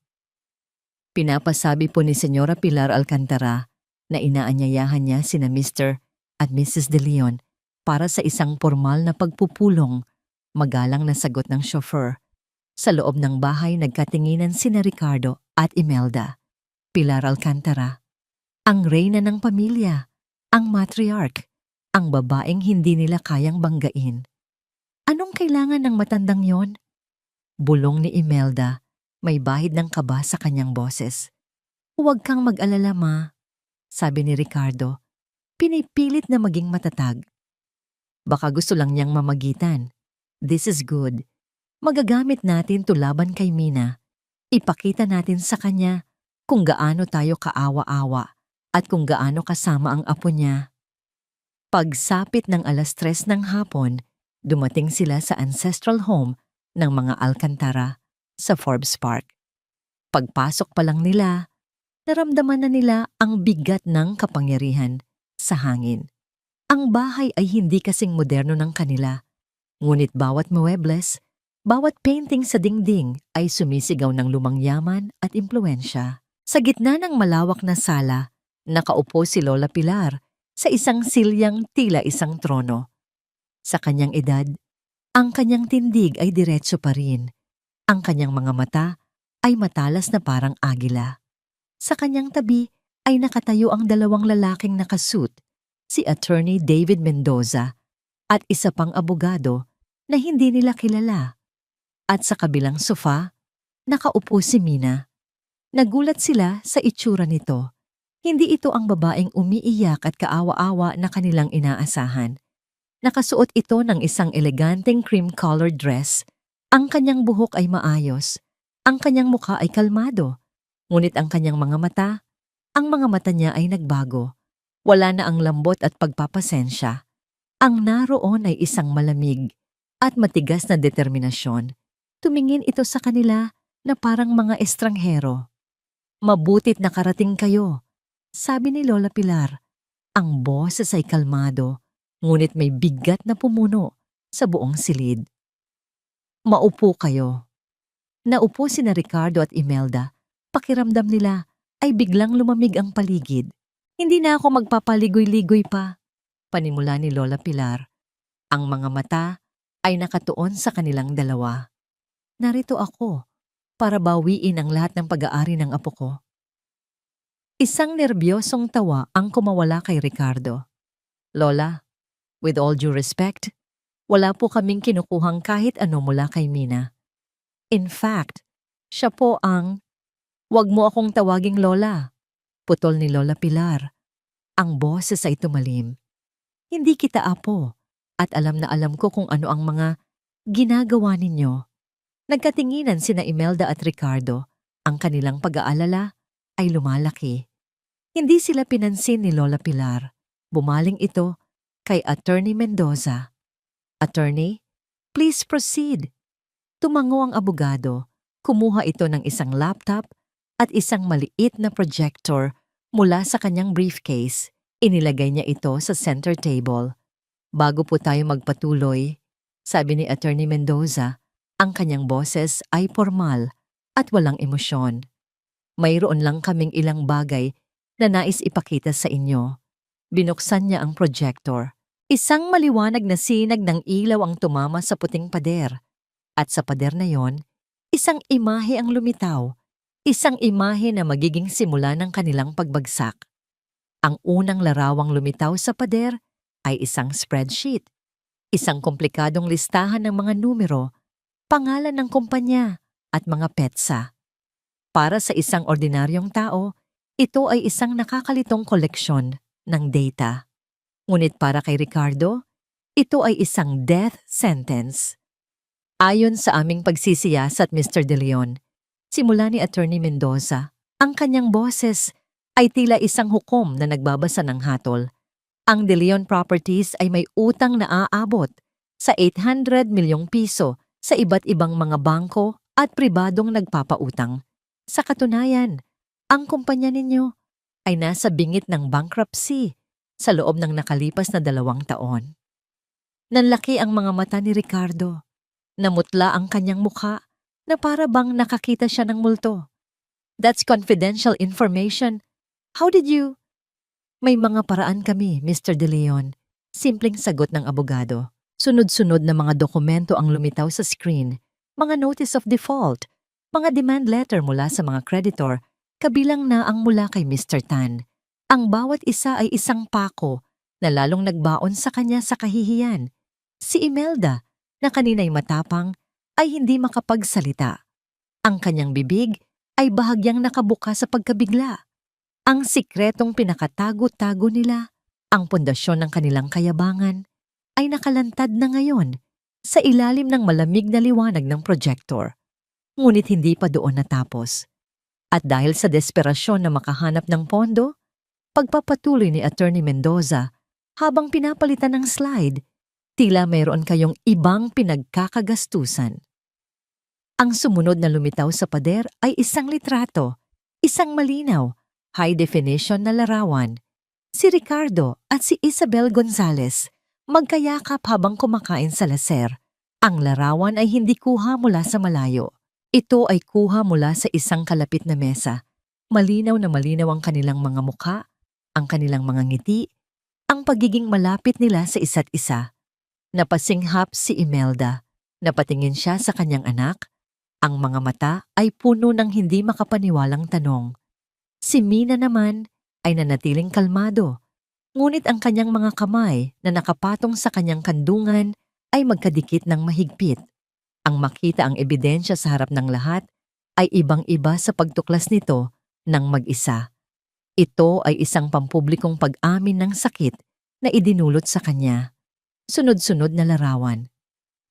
Pinapasabi po ni Senyora Pilar Alcantara na inaanyayahan niya sina Mr. at Mrs. De Leon para sa isang formal na pagpupulong, magalang na sagot ng chauffeur. Sa loob ng bahay nagkatinginan sina Ricardo at Imelda. Pilar Alcantara, ang reyna ng pamilya, ang matriarch, ang babaeng hindi nila kayang banggain. Anong kailangan ng matandang yon? Bulong ni Imelda, may bahid ng kaba sa kanyang boses. Huwag kang mag-alala, ma, sabi ni Ricardo. Pinipilit na maging matatag. Baka gusto lang niyang mamagitan. This is good. Magagamit natin to laban kay Mina. Ipakita natin sa kanya kung gaano tayo kaawa-awa at kung gaano kasama ang apo niya. Pagsapit ng 3:00 ng hapon, dumating sila sa ancestral home ng mga Alcantara sa Forbes Park. Pagpasok pa lang nila, naramdaman na nila ang bigat ng kapangyarihan sa hangin. Ang bahay ay hindi kasing moderno ng kanila, ngunit bawat muebles, bawat painting sa dingding ay sumisigaw ng lumang yaman at impluensya. Sa gitna ng malawak na sala, nakaupo si Lola Pilar sa isang silyang tila isang trono. Sa kanyang edad, ang kanyang tindig ay diretso pa rin. Ang kanyang mga mata ay matalas na parang agila. Sa kanyang tabi ay nakatayo ang 2 lalaking nakasuit, si Attorney David Mendoza at isa pang abogado na hindi nila kilala. At sa kabilang sofa, nakaupo si Mina. Nagulat sila sa itsura nito. Hindi ito ang babaeng umiiyak at kaawa-awa na kanilang inaasahan. Nakasuot ito ng isang eleganteng cream-colored dress. Ang kanyang buhok ay maayos. Ang kanyang mukha ay kalmado. Ngunit ang kanyang mga mata niya ay nagbago. Wala na ang lambot at pagpapasensya. Ang naroon ay isang malamig at matigas na determinasyon. Tumingin ito sa kanila na parang mga estranghero. Mabutit nakarating kayo, sabi ni Lola Pilar. Ang boses ay kalmado, ngunit may bigat na pumuno sa buong silid. Maupo kayo. Naupo sina Ricardo at Imelda. Pakiramdam nila ay biglang lumamig ang paligid. Hindi na ako magpapaligoy-ligoy pa, panimula ni Lola Pilar. Ang mga mata ay nakatuon sa kanilang dalawa. Narito ako para bawiin ang lahat ng pag-aari ng apo ko. Isang nerbyosong tawa ang kumawala kay Ricardo. Lola, with all due respect, wala po kaming kinukuhang kahit ano mula kay Mina. In fact, siya po ang... Huwag mo akong tawaging Lola, putol ni Lola Pilar. Ang boses ay tumalim. Hindi kita apo at alam na alam ko kung ano ang mga ginagawa ninyo. Nagkatinginan sina Imelda at Ricardo. Ang kanilang pag-aalala ay lumalaki. Hindi sila pinansin ni Lola Pilar. Bumaling ito kay Attorney Mendoza. Attorney, please proceed. Tumango ang abogado. Kumuha ito ng isang laptop at isang maliit na projector mula sa kanyang briefcase. Inilagay niya ito sa center table. Bago po tayo magpatuloy, sabi ni Attorney Mendoza, ang kanyang boses ay formal at walang emosyon. Mayroon lang kaming ilang bagay na nais ipakita sa inyo. Binuksan niya ang projector. Isang maliwanag na sinag ng ilaw ang tumama sa puting pader. At sa pader na yon, isang imahe ang lumitaw. Isang imahe na magiging simula ng kanilang pagbagsak. Ang unang larawang lumitaw sa pader ay isang spreadsheet. Isang komplikadong listahan ng mga numero, pangalan ng kumpanya at mga petsa. Para sa isang ordinaryong tao, ito ay isang nakakalitong koleksyon ng data. Ngunit para kay Ricardo, ito ay isang death sentence. Ayon sa aming pagsisiyasat, Mr. De Leon, simula ni Attorney Mendoza, ang kanyang boses ay tila isang hukom na nagbabasa ng hatol. Ang De Leon Properties ay may utang na aabot sa 800 milyong piso sa iba't ibang mga bangko at pribadong nagpapautang. Sa katunayan, ang kumpanya ninyo ay nasa bingit ng bankruptcy sa loob ng nakalipas na 2 taon. Nanlaki ang mga mata ni Ricardo. Namutla ang kanyang mukha na para bang nakakita siya ng multo. That's confidential information. How did you? May mga paraan kami, Mr. De Leon. Simpleng sagot ng abogado. Sunod-sunod na mga dokumento ang lumitaw sa screen. Mga notice of default, mga demand letter mula sa mga creditor, kabilang na ang mula kay Mr. Tan. Ang bawat isa ay isang pako na lalong nagbaon sa kanya sa kahihiyan. Si Imelda, na kanina'y matapang, ay hindi makapagsalita. Ang kanyang bibig ay bahagyang nakabuka sa pagkabigla. Ang sikretong pinakatago-tago nila, ang pundasyon ng kanilang kayabangan, ay nakalantad na ngayon sa ilalim ng malamig na liwanag ng projector. Ngunit hindi pa doon natapos. At dahil sa desperasyon na makahanap ng pondo, pagpapatuloy ni Attorney Mendoza habang pinapalitan ng slide, tila mayroon kayong ibang pinagkakagastusan. Ang sumunod na lumitaw sa pader ay isang litrato, isang malinaw, high-definition na larawan. Si Ricardo at si Isabel Gonzales magkayakap habang kumakain sa laser. Ang larawan ay hindi kuha mula sa malayo. Ito ay kuha mula sa isang kalapit na mesa. Malinaw na malinaw ang kanilang mga mukha, ang kanilang mga ngiti, ang pagiging malapit nila sa isa't isa. Napasinghap si Imelda. Napatingin siya sa kanyang anak. Ang mga mata ay puno ng hindi makapaniwalang tanong. Si Mina naman ay nanatiling kalmado. Ngunit ang kanyang mga kamay na nakapatong sa kanyang kandungan ay magkadikit ng mahigpit. Ang makita ang ebidensya sa harap ng lahat ay ibang-iba sa pagtuklas nito ng mag-isa. Ito ay isang pampublikong pag-amin ng sakit na idinulot sa kanya. Sunod-sunod na larawan.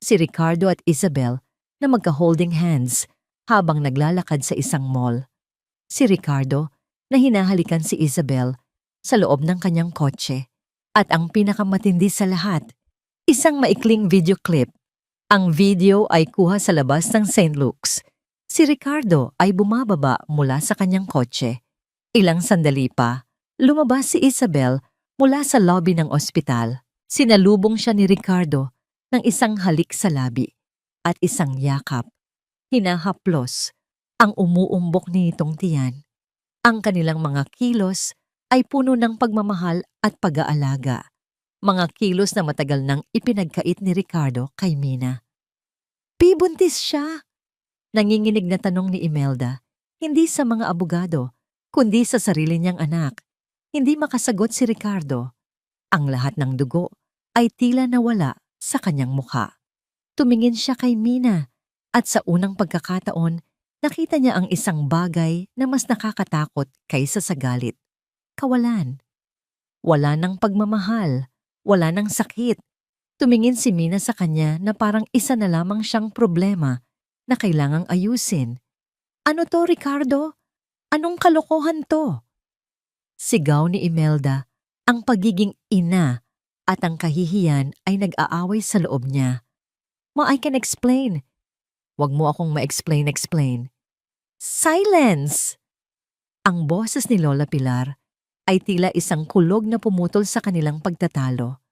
Si Ricardo at Isabel na magka-holding hands habang naglalakad sa isang mall. Si Ricardo na hinahalikan si Isabel sa loob ng kanyang kotse. At ang pinakamatindi sa lahat, isang maikling video clip. Ang video ay kuha sa labas ng St. Luke's. Si Ricardo ay bumababa mula sa kanyang kotse. Ilang sandali pa, lumabas si Isabel mula sa lobby ng ospital. Sinalubong siya ni Ricardo ng isang halik sa labi at isang yakap. Hinahaplos ang umuumbok nitong tiyan. Ang kanilang mga kilos ay puno ng pagmamahal at pag-aalaga. Mga kilos na matagal nang ipinagkait ni Ricardo kay Mina. Buntis siya? Nanginginig na tanong ni Imelda, hindi sa mga abogado, kundi sa sarili niyang anak. Hindi makasagot si Ricardo. Ang lahat ng dugo ay tila nawala sa kanyang mukha. Tumingin siya kay Mina at sa unang pagkakataon, nakita niya ang isang bagay na mas nakakatakot kaysa sa galit. Kawalan. Wala ng pagmamahal. Wala ng sakit. Tumingin si Mina sa kanya na parang isa na lamang siyang problema na kailangang ayusin. Ano to, Ricardo? Anong kalokohan to? Sigaw ni Imelda, ang pagiging ina at ang kahihiyan ay nag-aaway sa loob niya. Ma, I can explain. Wag mo akong ma-explain. Silence! Ang boses ni Lola Pilar ay tila isang kulog na pumutol sa kanilang pagtatalo.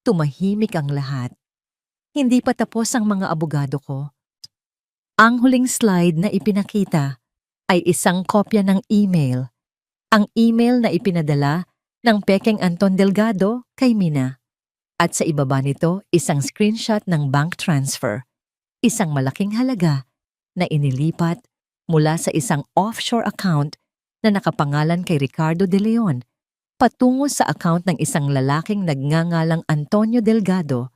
Tumahimik ang lahat. Hindi pa tapos ang mga abogado ko. Ang huling slide na ipinakita ay isang kopya ng email. Ang email na ipinadala ng Pekeng Anton Delgado kay Mina. At sa ibaba nito, isang screenshot ng bank transfer, isang malaking halaga na inilipat mula sa isang offshore account na nakapangalan kay Ricardo De Leon patungo sa account ng isang lalaking nagngangalang Antonio Delgado,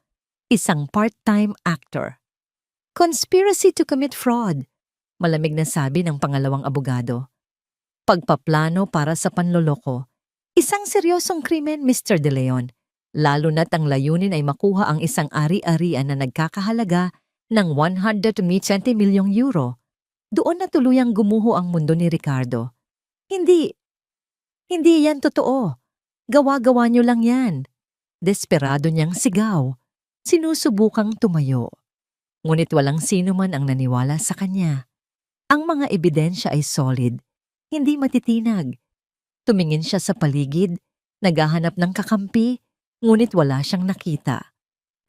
isang part-time actor. Conspiracy to commit fraud, malamig na sabi ng pangalawang abogado. Pagpaplano para sa panloloko, isang seryosong krimen, Mr. De Leon, lalo na't ang layunin ay makuha ang isang ari-arian na nagkakahalaga ng 120 milyong euro. Doon na tuluyang gumuho ang mundo ni Ricardo. Hindi yan totoo. Gawa-gawa niyo lang yan. Desperado niyang sigaw. Sinusubukang tumayo. Ngunit walang sino man ang naniwala sa kanya. Ang mga ebidensya ay solid, hindi matitinag. Tumingin siya sa paligid, naghahanap ng kakampi, ngunit wala siyang nakita.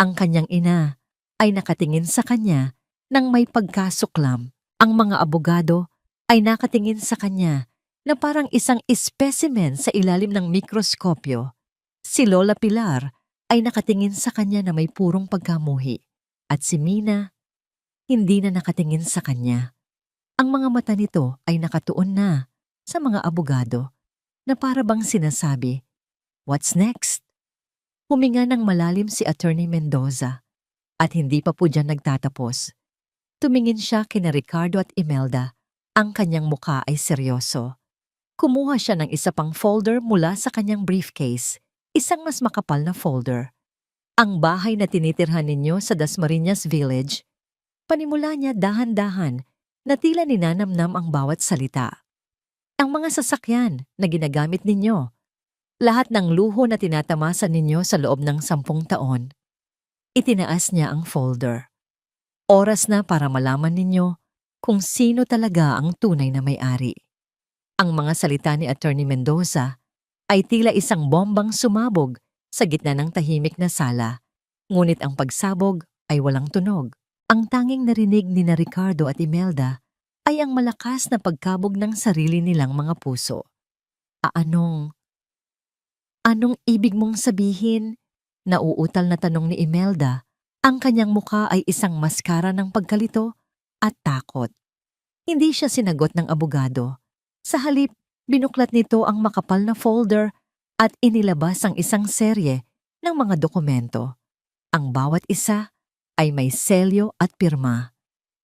Ang kanyang ina ay nakatingin sa kanya nang may pagkasuklam. Ang mga abogado ay nakatingin sa kanya na parang isang specimen sa ilalim ng mikroskopyo. Si Lola Pilar ay nakatingin sa kanya na may purong pagkamuhi. At si Mina, hindi na nakatingin sa kanya. Ang mga mata nito ay nakatuon na sa mga abogado na para bang sinasabi, "What's next?" Huminga ng malalim si Attorney Mendoza at hindi pa po dyan nagtatapos. Tumingin siya kina Ricardo at Imelda. Ang kanyang muka ay seryoso. Kumuha siya ng isa pang folder mula sa kanyang briefcase, isang mas makapal na folder. Ang bahay na tinitirhan ninyo sa Dasmariñas Village, panimula niya dahan-dahan na tila ninanamnam ang bawat salita. Ang mga sasakyan na ginagamit ninyo, lahat ng luho na tinatamasan ninyo sa loob ng 10 taon. Itinaas niya ang folder. Oras na para malaman ninyo kung sino talaga ang tunay na may-ari. Ang mga salita ni Attorney Mendoza ay tila isang bombang sumabog sa gitna ng tahimik na sala, ngunit ang pagsabog ay walang tunog. Ang tanging narinig ni na Ricardo at Imelda ay ang malakas na pagkabog ng sarili nilang mga puso. Anong ibig mong sabihin? Nauutal na tanong ni Imelda. Ang kanyang muka ay isang maskara ng pagkalito at takot. Hindi siya sinagot ng abogado. Sa halip, binuklat nito ang makapal na folder at inilabas ang isang serye ng mga dokumento. Ang bawat isa ay may selyo at pirma.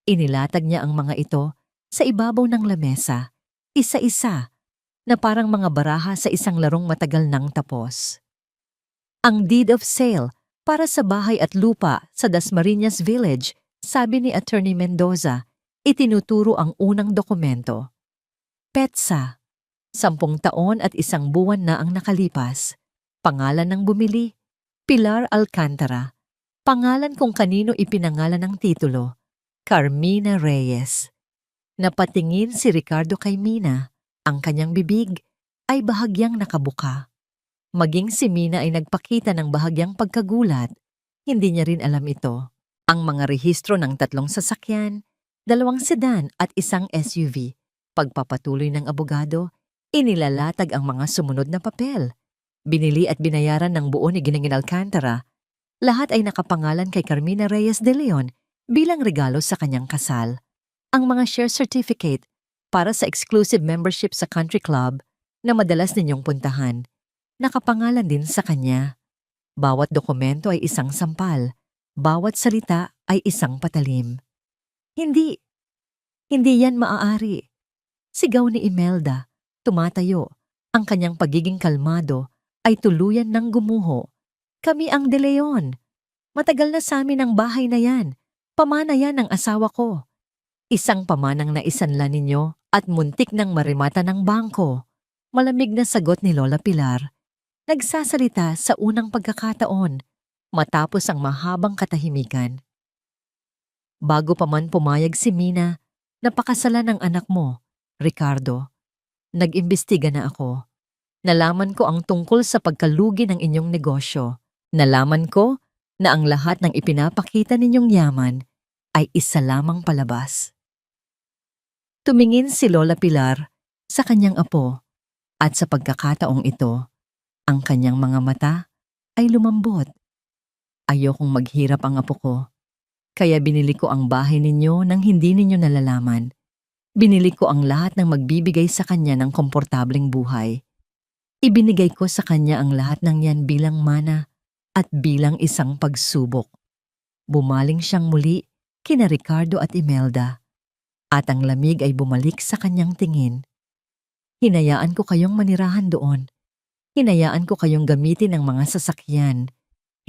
Inilatag niya ang mga ito sa ibabaw ng lamesa, isa-isa, na parang mga baraha sa isang larong matagal nang tapos. Ang deed of sale para sa bahay at lupa sa Dasmariñas Village, sabi ni Attorney Mendoza, itinuturo ang unang dokumento. Petsa, 10 taon at 1 buwan na ang nakalipas. Pangalan ng bumili, Pilar Alcantara. Pangalan kung kanino ipinangalan ang titulo, Carmina Reyes. Napatingin si Ricardo kay Mina. Ang kanyang bibig ay bahagyang nakabuka. Maging si Mina ay nagpakita ng bahagyang pagkagulat. Hindi niya rin alam ito. Ang mga rehistro ng 3 sasakyan, 2 sedan at 1 SUV. Pagpapatuloy ng abogado, inilalatag ang mga sumunod na papel. Binili at binayaran ng buo ni Giningin Alcantara. Lahat ay nakapangalan kay Carmina Reyes de Leon bilang regalo sa kanyang kasal. Ang mga share certificate para sa exclusive membership sa country club na madalas ninyong puntahan, nakapangalan din sa kanya. Bawat dokumento ay isang sampal, bawat salita ay isang patalim. Hindi yan maaari. Sigaw ni Imelda, tumatayo. Ang kanyang pagiging kalmado ay tuluyan ng gumuho. Kami ang De Leon. Matagal na sa amin ang bahay na yan. Pamana yan ng asawa ko. Isang pamanang naisanla ninyo at muntik ng marimata ng bangko. Malamig na sagot ni Lola Pilar. Nagsasalita sa unang pagkakataon, matapos ang mahabang katahimikan. Bago pa man pumayag si Mina, napakasalan ng anak mo, Ricardo. Nag-imbestiga na ako. Nalaman ko ang tungkol sa pagkalugi ng inyong negosyo. Nalaman ko na ang lahat ng ipinapakita ninyong yaman ay isa lamang palabas. Tumingin si Lola Pilar sa kanyang apo at sa pagkakataong ito, ang kanyang mga mata ay lumambot. Ayokong maghirap ang apo ko. Kaya binili ko ang bahay ninyo nang hindi ninyo nalalaman. Binili ko ang lahat ng magbibigay sa kanya ng komportableng buhay. Ibinigay ko sa kanya ang lahat ng yan bilang mana at bilang isang pagsubok. Bumaling siyang muli kina Ricardo at Imelda. At ang lamig ay bumalik sa kanyang tingin. Hinayaan ko kayong manirahan doon. Hinayaan ko kayong gamitin ang mga sasakyan.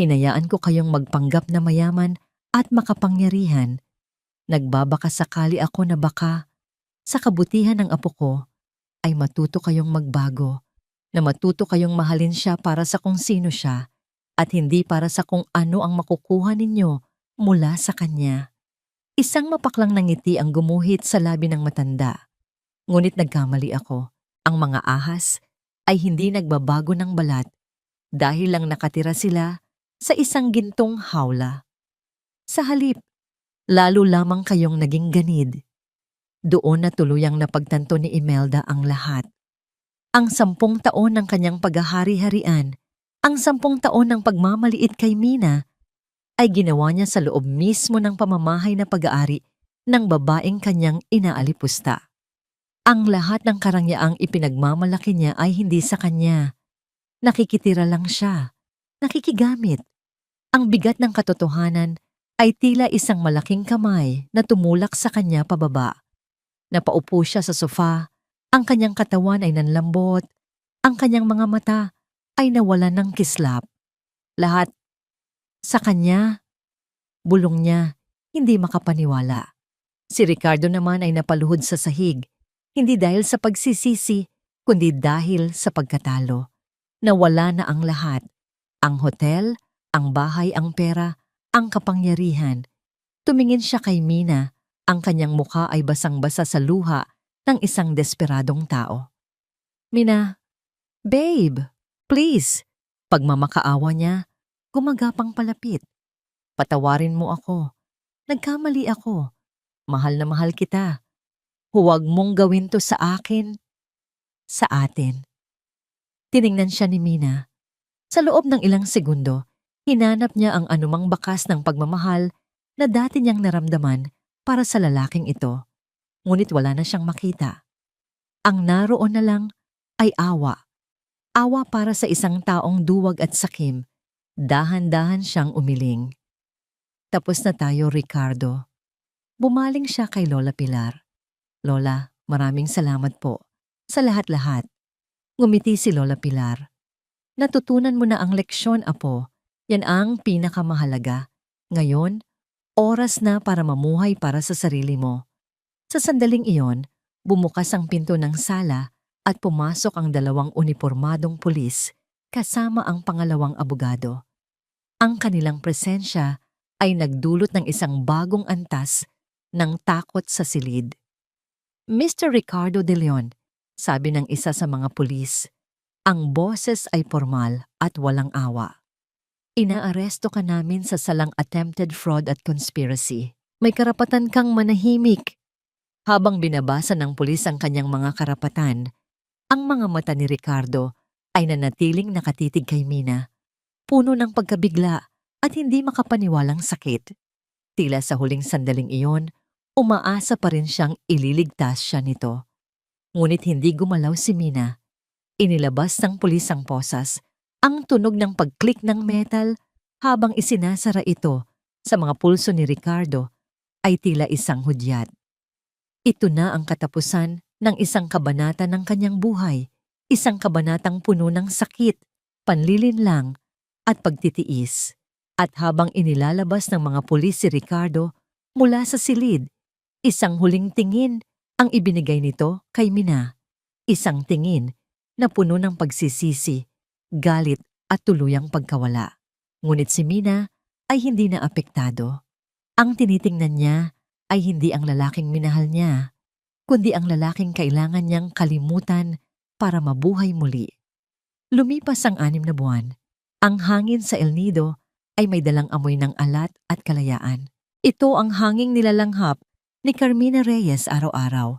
Hinayaan ko kayong magpanggap na mayaman at makapangyarihan. Nagbabaka sakali ako na baka sa kabutihan ng apo ko ay matuto kayong magbago, na matuto kayong mahalin siya para sa kung sino siya at hindi para sa kung ano ang makukuha ninyo mula sa kanya. Isang mapaklang na ngiti ang gumuhit sa labi ng matanda. Ngunit nagkamali ako. Ang mga ahas ay hindi nagbabago ng balat dahil lang nakatira sila sa isang gintong hawla. Sa halip, lalo lamang kayong naging ganid. Doon na tuluyang napagtanto ni Imelda ang lahat. Ang 10 taon ng kanyang paghahari-harian, ang 10 taon ng pagmamaliit kay Mina, ay ginawa niya sa loob mismo ng pamamahay na pag-aari ng babaeng kanyang inaalipusta. Ang lahat ng karangyaang ipinagmamalaki niya ay hindi sa kanya. Nakikitira lang siya, nakikigamit. Ang bigat ng katotohanan ay tila isang malaking kamay na tumulak sa kanya pababa. Napaupo siya sa sofa, ang kanyang katawan ay nanlambot, ang kanyang mga mata ay nawalan ng kislap. Lahat sa kanya, bulong niya, hindi makapaniwala. Si Ricardo naman ay napaluhod sa sahig, hindi dahil sa pagsisisi, kundi dahil sa pagkatalo. Nawala na ang lahat. Ang hotel, ang bahay, ang pera, ang kapangyarihan. Tumingin siya kay Mina, ang kanyang mukha ay basang-basa sa luha ng isang desperadong tao. Mina, babe, please. Pagmamakaawa niya, gumagapang palapit. Patawarin mo ako. Nagkamali ako. Mahal na mahal kita. Huwag mong gawin to sa akin, sa atin. Tiningnan siya ni Mina. Sa loob ng ilang segundo, hinanap niya ang anumang bakas ng pagmamahal na dati niyang naramdaman para sa lalaking ito. Ngunit wala na siyang makita. Ang naroon na lang ay awa. Awa para sa isang taong duwag at sakim. Dahan-dahan siyang umiling. Tapos na tayo, Ricardo. Bumaling siya kay Lola Pilar. Lola, maraming salamat po sa lahat-lahat. Ngumiti si Lola Pilar. Natutunan mo na ang leksyon, apo. Yan ang pinakamahalaga. Ngayon, oras na para mamuhay para sa sarili mo. Sa sandaling iyon, bumukas ang pinto ng sala at pumasok ang 2 unipormadong pulis kasama ang pangalawang abogado. Ang kanilang presensya ay nagdulot ng isang bagong antas ng takot sa silid. Mr. Ricardo de Leon, sabi ng isa sa mga pulis, ang boses ay formal at walang awa. Inaaresto ka namin sa salang attempted fraud at conspiracy. May karapatan kang manahimik. Habang binabasa ng pulis ang kanyang mga karapatan, ang mga mata ni Ricardo ay nanatiling nakatitig kay Mina, puno ng pagkabigla at hindi makapaniwalang sakit. Tila sa huling sandaling iyon, umaasa pa rin siyang ililigtas siya nito. Ngunit hindi gumalaw si Mina. Inilabas ng pulis ang posas, ang tunog ng pag-click ng metal habang isinasara ito sa mga pulso ni Ricardo ay tila isang hudyat. Ito na ang katapusan ng isang kabanata ng kanyang buhay, isang kabanatang puno ng sakit, panlilinlang at pagtitiis. At habang inilalabas ng mga pulis si Ricardo mula sa silid, isang huling tingin ang ibinigay nito kay Mina. Isang tingin na puno ng pagsisisi, galit at tuluyang pagkawala. Ngunit si Mina ay hindi na apektado. Ang tinitingnan niya ay hindi ang lalaking minahal niya, kundi ang lalaking kailangan niyang kalimutan para mabuhay muli. Lumipas ang 6 na buwan. Ang hangin sa El Nido ay may dalang amoy ng alat at kalayaan. Ito ang hanging nilalanghap ni Carmina Reyes araw-araw.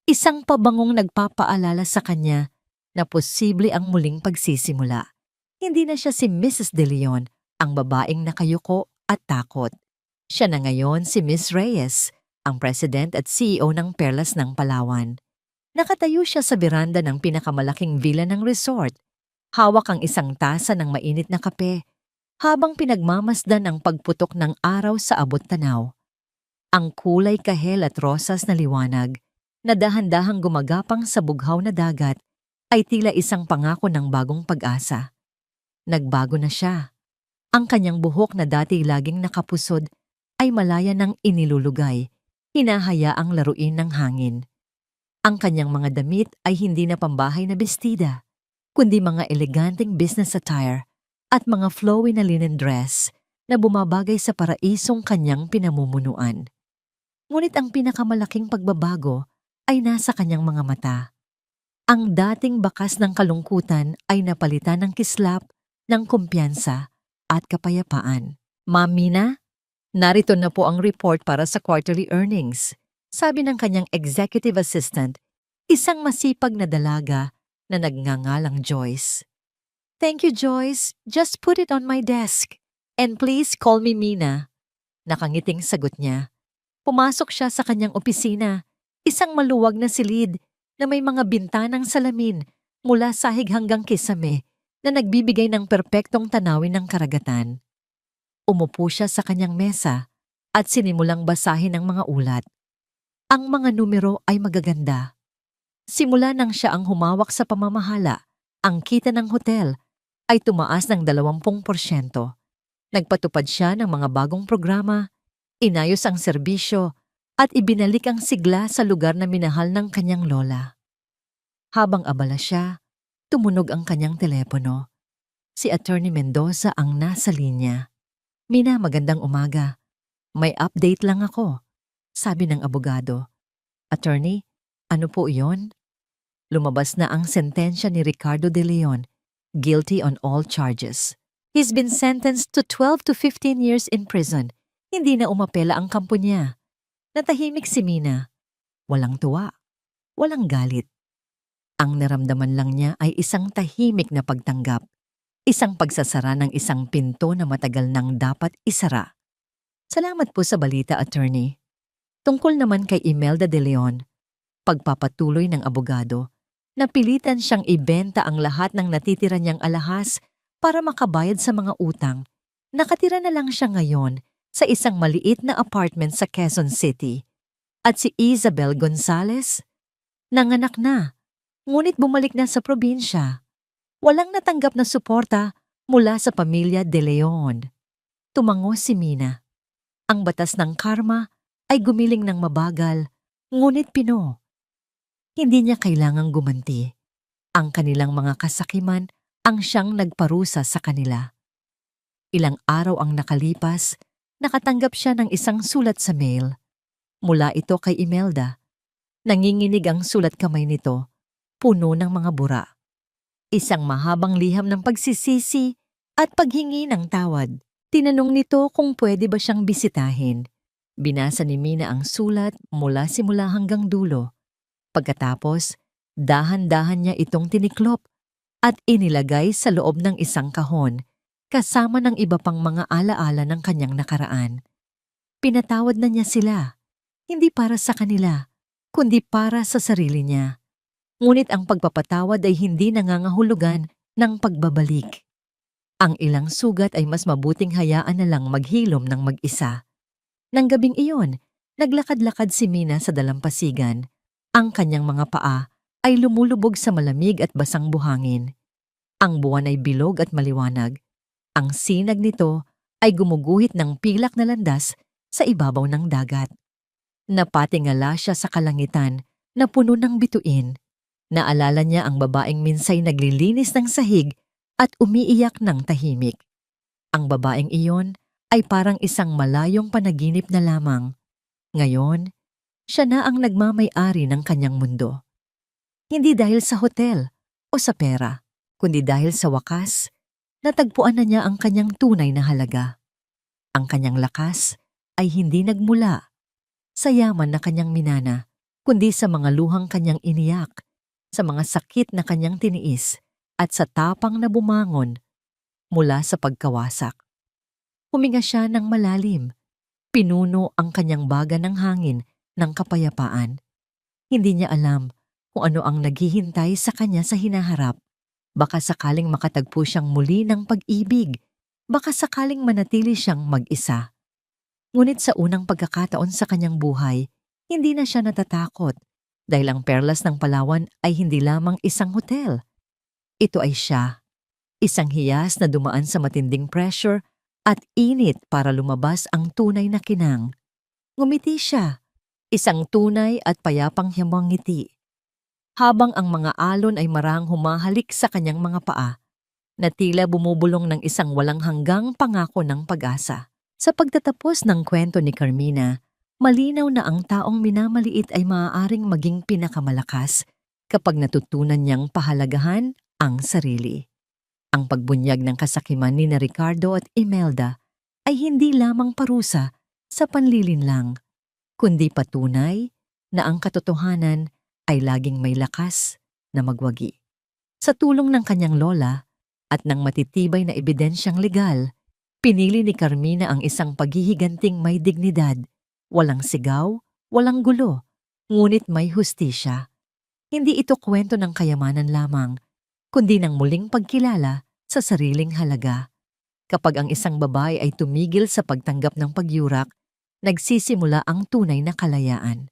Isang pabangong nagpapaalala sa kanya na posible ang muling pagsisimula. Hindi na siya si Mrs. De Leon ang babaeng nakayuko at takot. Siya na ngayon si Miss Reyes, ang President at CEO ng Perlas ng Palawan. Nakatayo siya sa beranda ng pinakamalaking villa ng resort. Hawak ang isang tasa ng mainit na kape, habang pinagmamasdan ang pagputok ng araw sa abot tanaw. Ang kulay kahel at rosas na liwanag, na dahan-dahang gumagapang sa bughaw na dagat, ay tila isang pangako ng bagong pag-asa. Nagbago na siya. Ang kanyang buhok na dati laging nakapusod ay malaya ng inilulugay, hinahayaang laruin ng hangin. Ang kanyang mga damit ay hindi na pambahay na bestida, kundi mga eleganteng business attire at mga flowy na linen dress na bumabagay sa paraisong kanyang pinamumunuan. Ngunit ang pinakamalaking pagbabago ay nasa kanyang mga mata. Ang dating bakas ng kalungkutan ay napalitan ng kislap, ng kumpiyansa at kapayapaan. Ma'am Mina, narito na po ang report para sa quarterly earnings, sabi ng kanyang executive assistant, isang masipag na dalaga na nagngangalang Joyce. Thank you, Joyce. Just put it on my desk. And please call me Mina. Nakangiting sagot niya. Pumasok siya sa kanyang opisina, isang maluwag na silid na may mga bintanang salamin mula sahig hanggang kisame na nagbibigay ng perpektong tanawin ng karagatan. Umupo siya sa kanyang mesa at sinimulang basahin ang mga ulat. Ang mga numero ay magaganda. Simula nang siya ang humawak sa pamamahala, ang kita ng hotel ay tumaas ng 20%. Nagpatupad siya ng mga bagong programa, inayos ang serbisyo, at ibinalik ang sigla sa lugar na minahal ng kanyang lola. Habang abala siya, tumunog ang kanyang telepono. Si Attorney Mendoza ang nasa linya. Mina, magandang umaga. May update lang ako, sabi ng abogado. Attorney, ano po iyon? Lumabas na ang sentensya ni Ricardo De Leon, guilty on all charges. He's been sentenced to 12 to 15 years in prison. Hindi na umapela ang kampo niya. Natahimik si Mina. Walang tuwa, walang galit. Ang naramdaman lang niya ay isang tahimik na pagtanggap, isang pagsasara ng isang pinto na matagal nang dapat isara. Salamat po sa balita, attorney. Tungkol naman kay Imelda De Leon, pagpapatuloy ng abogado, napilitan siyang ibenta ang lahat ng natitira niyang alahas para makabayad sa mga utang. Nakatira na lang siya ngayon sa isang maliit na apartment sa Quezon City. At si Isabel Gonzalez, nanganak na, ngunit bumalik na sa probinsya. Walang natanggap na suporta mula sa pamilya De Leon. Tumango si Mina. Ang batas ng karma ay gumiling ng mabagal, ngunit Pino. Hindi niya kailangang gumanti. Ang kanilang mga kasakiman ang siyang nagparusa sa kanila. Ilang araw ang nakalipas, nakatanggap siya ng isang sulat sa mail. Mula ito kay Imelda. Nanginginig ang sulat kamay nito, puno ng mga bura. Isang mahabang liham ng pagsisisi at paghingi ng tawad. Tinanong nito kung pwede ba siyang bisitahin. Binasa ni Mina ang sulat mula simula hanggang dulo. Pagkatapos, dahan-dahan niya itong tiniklop at inilagay sa loob ng isang kahon kasama ng iba pang mga alaala ng kanyang nakaraan. Pinatawad na niya sila, hindi para sa kanila, kundi para sa sarili niya. Ngunit ang pagpapatawad ay hindi nangangahulugan ng pagbabalik. Ang ilang sugat ay mas mabuting hayaan na lang maghilom ng mag-isa. Nang gabing iyon, naglakad-lakad si Mina sa dalampasigan. Ang kanyang mga paa ay lumulubog sa malamig at basang buhangin. Ang buwan ay bilog at maliwanag. Ang sinag nito ay gumuguhit ng pilak na landas sa ibabaw ng dagat. Napatingala siya sa kalangitan na puno ng bituin. Naalala niya ang babaeng minsay naglilinis ng sahig at umiiyak ng tahimik. Ang babaeng iyon ay parang isang malayong panaginip na lamang. Ngayon, siya na ang nagmamay-ari ng kanyang mundo. Hindi dahil sa hotel o sa pera, kundi dahil sa wakas, natagpuan na niya ang kanyang tunay na halaga. Ang kanyang lakas ay hindi nagmula sa yaman na kanyang minana, kundi sa mga luhang kanyang iniyak, sa mga sakit na kanyang tiniis, at sa tapang na bumangon mula sa pagkawasak. Huminga siya ng malalim. Pinuno ang kanyang baga ng hangin ng kapayapaan. Hindi niya alam kung ano ang naghihintay sa kanya sa hinaharap. Baka sakaling makatagpo siyang muli ng pag-ibig. Baka sakaling manatili siyang mag-isa. Ngunit sa unang pagkakataon sa kanyang buhay, hindi na siya natatakot dahil ang Perlas ng Palawan ay hindi lamang isang hotel. Ito ay siya, isang hiyas na dumaan sa matinding pressure at init para lumabas ang tunay na kinang. Ngumiti siya, isang tunay at payapang hiyamang ngiti. Habang ang mga alon ay marahang humahalik sa kanyang mga paa, na tila bumubulong ng isang walang hanggang pangako ng pag-asa. Sa pagtatapos ng kwento ni Carmina, malinaw na ang taong minamaliit ay maaaring maging pinakamalakas kapag natutunan niyang pahalagahan ang sarili. Ang pagbunyag ng kasakiman ni na Ricardo at Imelda ay hindi lamang parusa sa panlilinlang, kundi patunay na ang katotohanan ay laging may lakas na magwagi. Sa tulong ng kanyang lola at ng matitibay na ebidensyang legal, pinili ni Carmina ang isang paghihiganting may dignidad, walang sigaw, walang gulo, ngunit may hustisya. Hindi ito kwento ng kayamanan lamang, kundi ng muling pagkilala sa sariling halaga. Kapag ang isang babae ay tumigil sa pagtanggap ng pagyurak, nagsisimula ang tunay na kalayaan.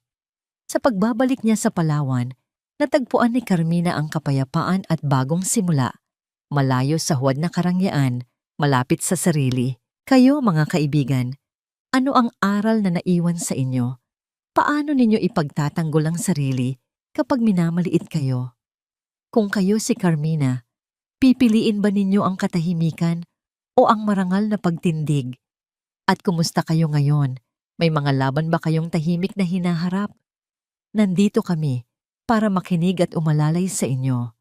Sa pagbabalik niya sa Palawan, natagpuan ni Carmina ang kapayapaan at bagong simula, malayo sa huwad na karangyaan, malapit sa sarili. Kayo, mga kaibigan, ano ang aral na naiwan sa inyo? Paano ninyo ipagtatanggol ang sarili kapag minamaliit kayo? Kung kayo si Carmina, pipiliin ba ninyo ang katahimikan o ang marangal na pagtindig? At kumusta kayo ngayon? May mga laban ba kayong tahimik na hinaharap? Nandito kami para makinig at umalalay sa inyo.